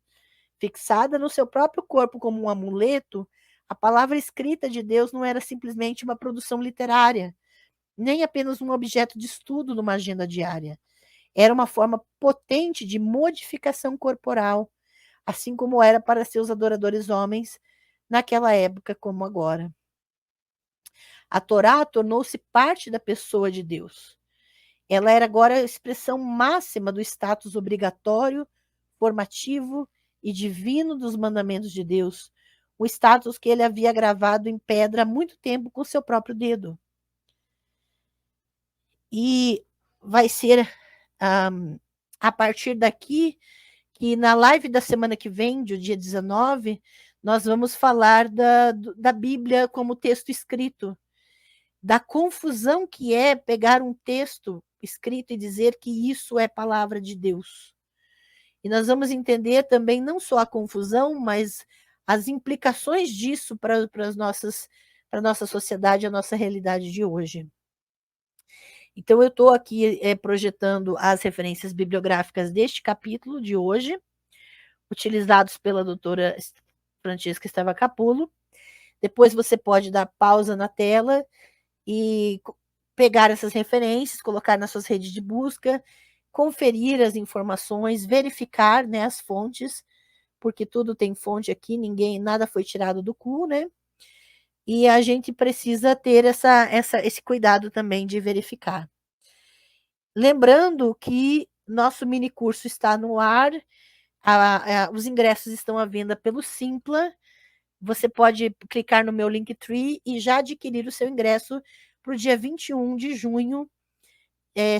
A: Fixada no seu próprio corpo como um amuleto, a palavra escrita de Deus não era simplesmente uma produção literária, nem apenas um objeto de estudo numa agenda diária. era uma forma potente de modificação corporal, assim como era para seus adoradores homens naquela época como agora. A Torá tornou-se parte da pessoa de Deus. Ela era agora a expressão máxima do status obrigatório, formativo e divino dos mandamentos de Deus, o status que ele havia gravado em pedra há muito tempo com seu próprio dedo. E vai ser a partir daqui que na live da semana que vem, do dia 19, nós vamos falar da Bíblia como texto escrito, da confusão que é pegar um texto escrito e dizer que isso é palavra de Deus. E nós vamos entender também não só a confusão, mas as implicações disso para a nossa sociedade, a nossa realidade de hoje. Então, eu estou aqui projetando as referências bibliográficas deste capítulo de hoje, utilizados pela doutora Francesca Stavacapulo. Depois você pode dar pausa na tela e pegar essas referências, colocar nas suas redes de busca, conferir as informações, verificar, né, as fontes, porque tudo tem fonte aqui, nada foi tirado do cu, né? E a gente precisa ter esse cuidado também de verificar. Lembrando que nosso mini curso está no ar, os ingressos estão à venda pelo Simpla. Você pode clicar no meu Linktree e já adquirir o seu ingresso para o dia 21 de junho,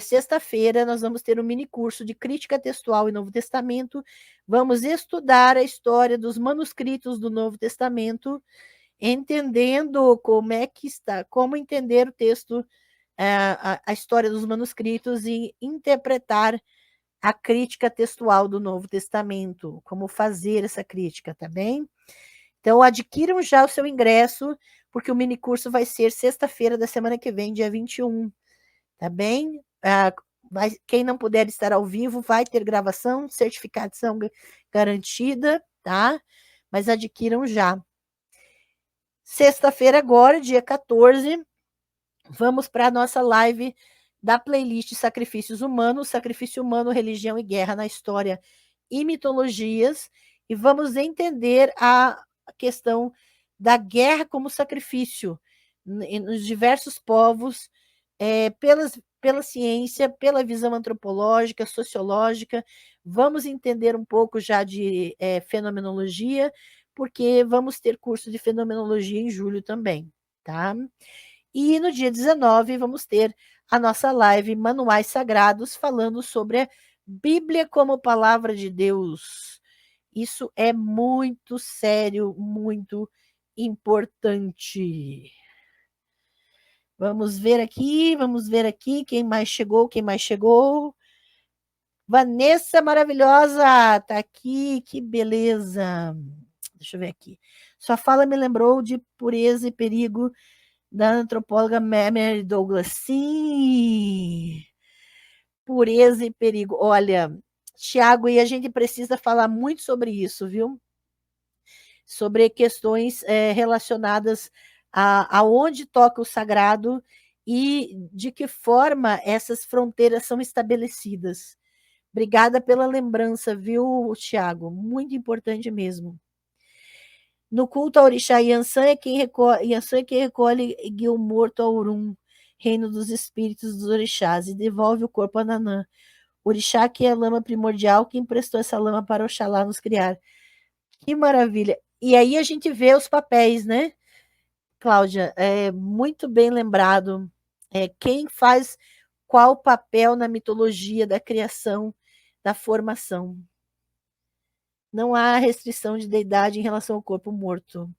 A: sexta-feira. Nós vamos ter um mini curso de crítica textual e Novo Testamento. Vamos estudar a história dos manuscritos do Novo Testamento, entendendo como entender o texto, a história dos manuscritos e interpretar a crítica textual do Novo Testamento, como fazer essa crítica, tá bem? Então, adquiram já o seu ingresso, porque o minicurso vai ser sexta-feira da semana que vem, dia 21, tá bem? Quem não puder estar ao vivo vai ter gravação, certificação garantida, tá? Mas adquiram já. Sexta-feira agora, dia 14, vamos para a nossa live da playlist Sacrifícios Humanos, Sacrifício Humano, Religião e Guerra na História e Mitologias, e vamos entender a questão da guerra como sacrifício nos diversos povos, pela ciência, pela visão antropológica, sociológica. Vamos entender um pouco já de fenomenologia, porque vamos ter curso de fenomenologia em julho também, tá? E no dia 19 vamos ter a nossa live Manuais Sagrados, falando sobre a Bíblia como palavra de Deus. Isso é muito sério, muito importante. Vamos ver aqui quem mais chegou. Vanessa maravilhosa, tá aqui, que beleza. Deixa eu ver aqui. Sua fala me lembrou de Pureza e Perigo, da antropóloga Mary Douglas. Sim, Pureza e Perigo. Olha, Tiago, e a gente precisa falar muito sobre isso, viu? Sobre questões relacionadas a onde toca o sagrado e de que forma essas fronteiras são estabelecidas. Obrigada pela lembrança, viu, Tiago? Muito importante mesmo. No culto ao orixá Yansan Yansan é quem recolhe e guia o morto ao Urum, reino dos espíritos dos orixás, e devolve o corpo a Nanã. Orixá, que é a lama primordial, que emprestou essa lama para Oxalá nos criar. Que maravilha! E aí a gente vê os papéis, né, Cláudia? É muito bem lembrado. Quem faz qual papel na mitologia da criação, da formação. Não há restrição de deidade em relação ao corpo morto.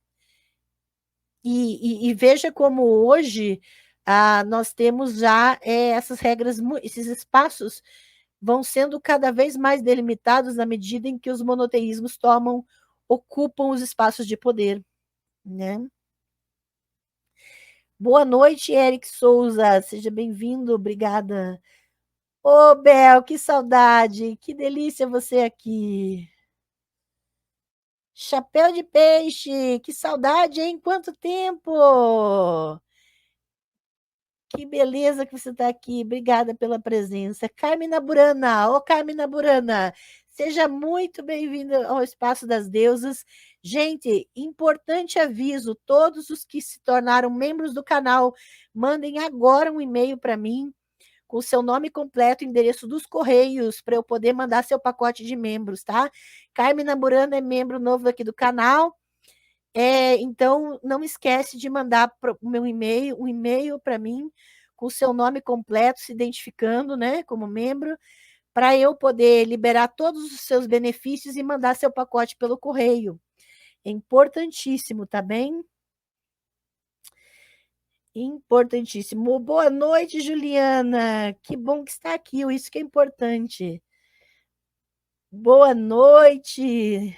A: E veja como hoje nós temos já essas regras, esses espaços vão sendo cada vez mais delimitados na medida em que os monoteísmos ocupam os espaços de poder, né? Boa noite, Eric Souza, seja bem-vindo, obrigada. Ô, Bel, que saudade, que delícia você aqui. Chapéu de peixe, que saudade, hein? Quanto tempo! Que beleza que você está aqui. Obrigada pela presença. Carmina Burana, ô Carmina Burana, seja muito bem-vinda ao Espaço das Deusas. Gente, importante aviso: todos os que se tornaram membros do canal, mandem agora um e-mail para mim com o seu nome completo, endereço dos correios, para eu poder mandar seu pacote de membros, tá? Carmina Burana é membro novo aqui do canal. Então, não esquece de mandar o meu e-mail, um e-mail para mim, com o seu nome completo, se identificando, né, como membro, para eu poder liberar todos os seus benefícios e mandar seu pacote pelo correio. É importantíssimo, tá bem? Importantíssimo. Boa noite, Juliana. Que bom que está aqui, isso que é importante. Boa noite.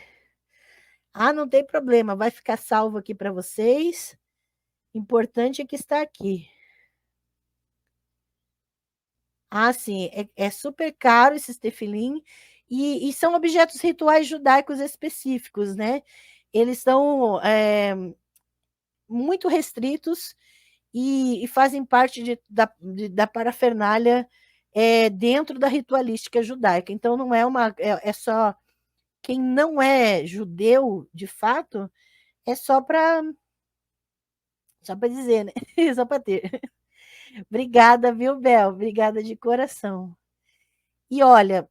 A: Ah, não tem problema, vai ficar salvo aqui para vocês. Importante é que está aqui. Ah, sim, é super caro esses tefilim, e são objetos rituais judaicos específicos, né? Eles são muito restritos e fazem parte da parafernália dentro da ritualística judaica. Então, não é é só quem não é judeu, de fato, é só para dizer, né? Só para ter. Obrigada, viu, Bel? Obrigada de coração. E olha,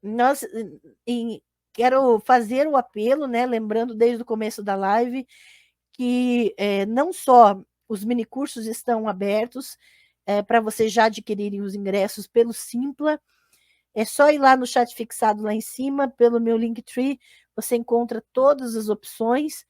A: quero fazer o apelo, né, lembrando desde o começo da live, que não só os minicursos estão abertos para vocês já adquirirem os ingressos pelo Simpla, é só ir lá no chat fixado lá em cima, pelo meu Linktree, você encontra todas as opções.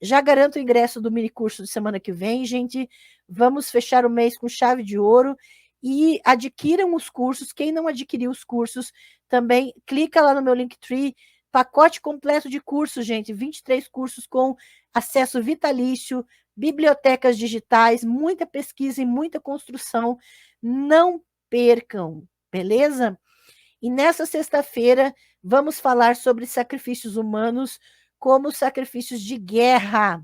A: Já garanto o ingresso do minicurso de semana que vem, gente. Vamos fechar o mês com chave de ouro e adquiram os cursos. Quem não adquiriu os cursos, também clica lá no meu Linktree. Pacote completo de cursos, gente. 23 cursos com acesso vitalício, bibliotecas digitais, muita pesquisa e muita construção. Não percam, beleza? E nessa sexta-feira, vamos falar sobre sacrifícios humanos como sacrifícios de guerra,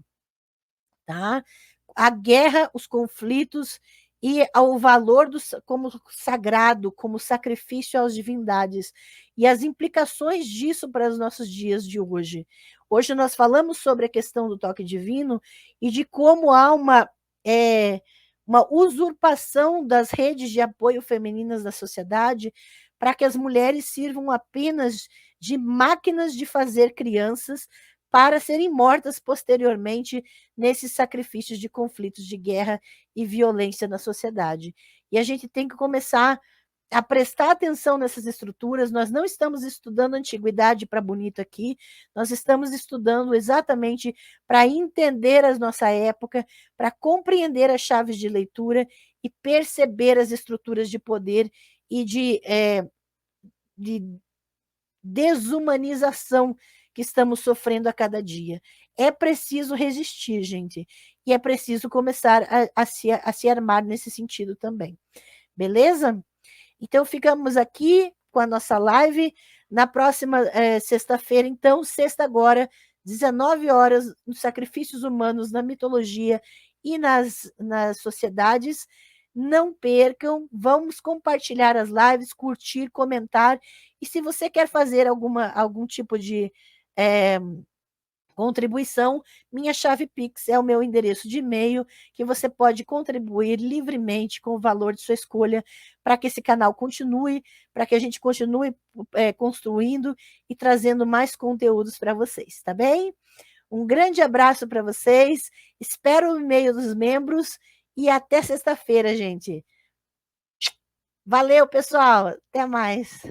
A: tá? A guerra, os conflitos e o valor como sagrado, como sacrifício às divindades e as implicações disso para os nossos dias de hoje. Hoje nós falamos sobre a questão do toque divino e de como há uma usurpação das redes de apoio femininas da sociedade para que as mulheres sirvam apenas de máquinas de fazer crianças para serem mortas posteriormente nesses sacrifícios de conflitos de guerra e violência na sociedade. E a gente tem que começar a prestar atenção nessas estruturas. Nós não estamos estudando antiguidade para bonito aqui, nós estamos estudando exatamente para entender a nossa época, para compreender as chaves de leitura e perceber as estruturas de poder e de desumanização que estamos sofrendo a cada dia. É preciso resistir, gente, e é preciso começar a se armar nesse sentido também. Beleza? Então, ficamos aqui com a nossa live. Na próxima sexta-feira, então, sexta agora, 19 horas, nos sacrifícios humanos na mitologia e nas sociedades. Não percam, vamos compartilhar as lives, curtir, comentar. E se você quer fazer algum tipo de contribuição, minha chave Pix é o meu endereço de e-mail, que você pode contribuir livremente com o valor de sua escolha para que esse canal continue, para que a gente continue construindo e trazendo mais conteúdos para vocês, tá bem? Um grande abraço para vocês, espero o e-mail dos membros e até sexta-feira, gente. Valeu, pessoal, até mais.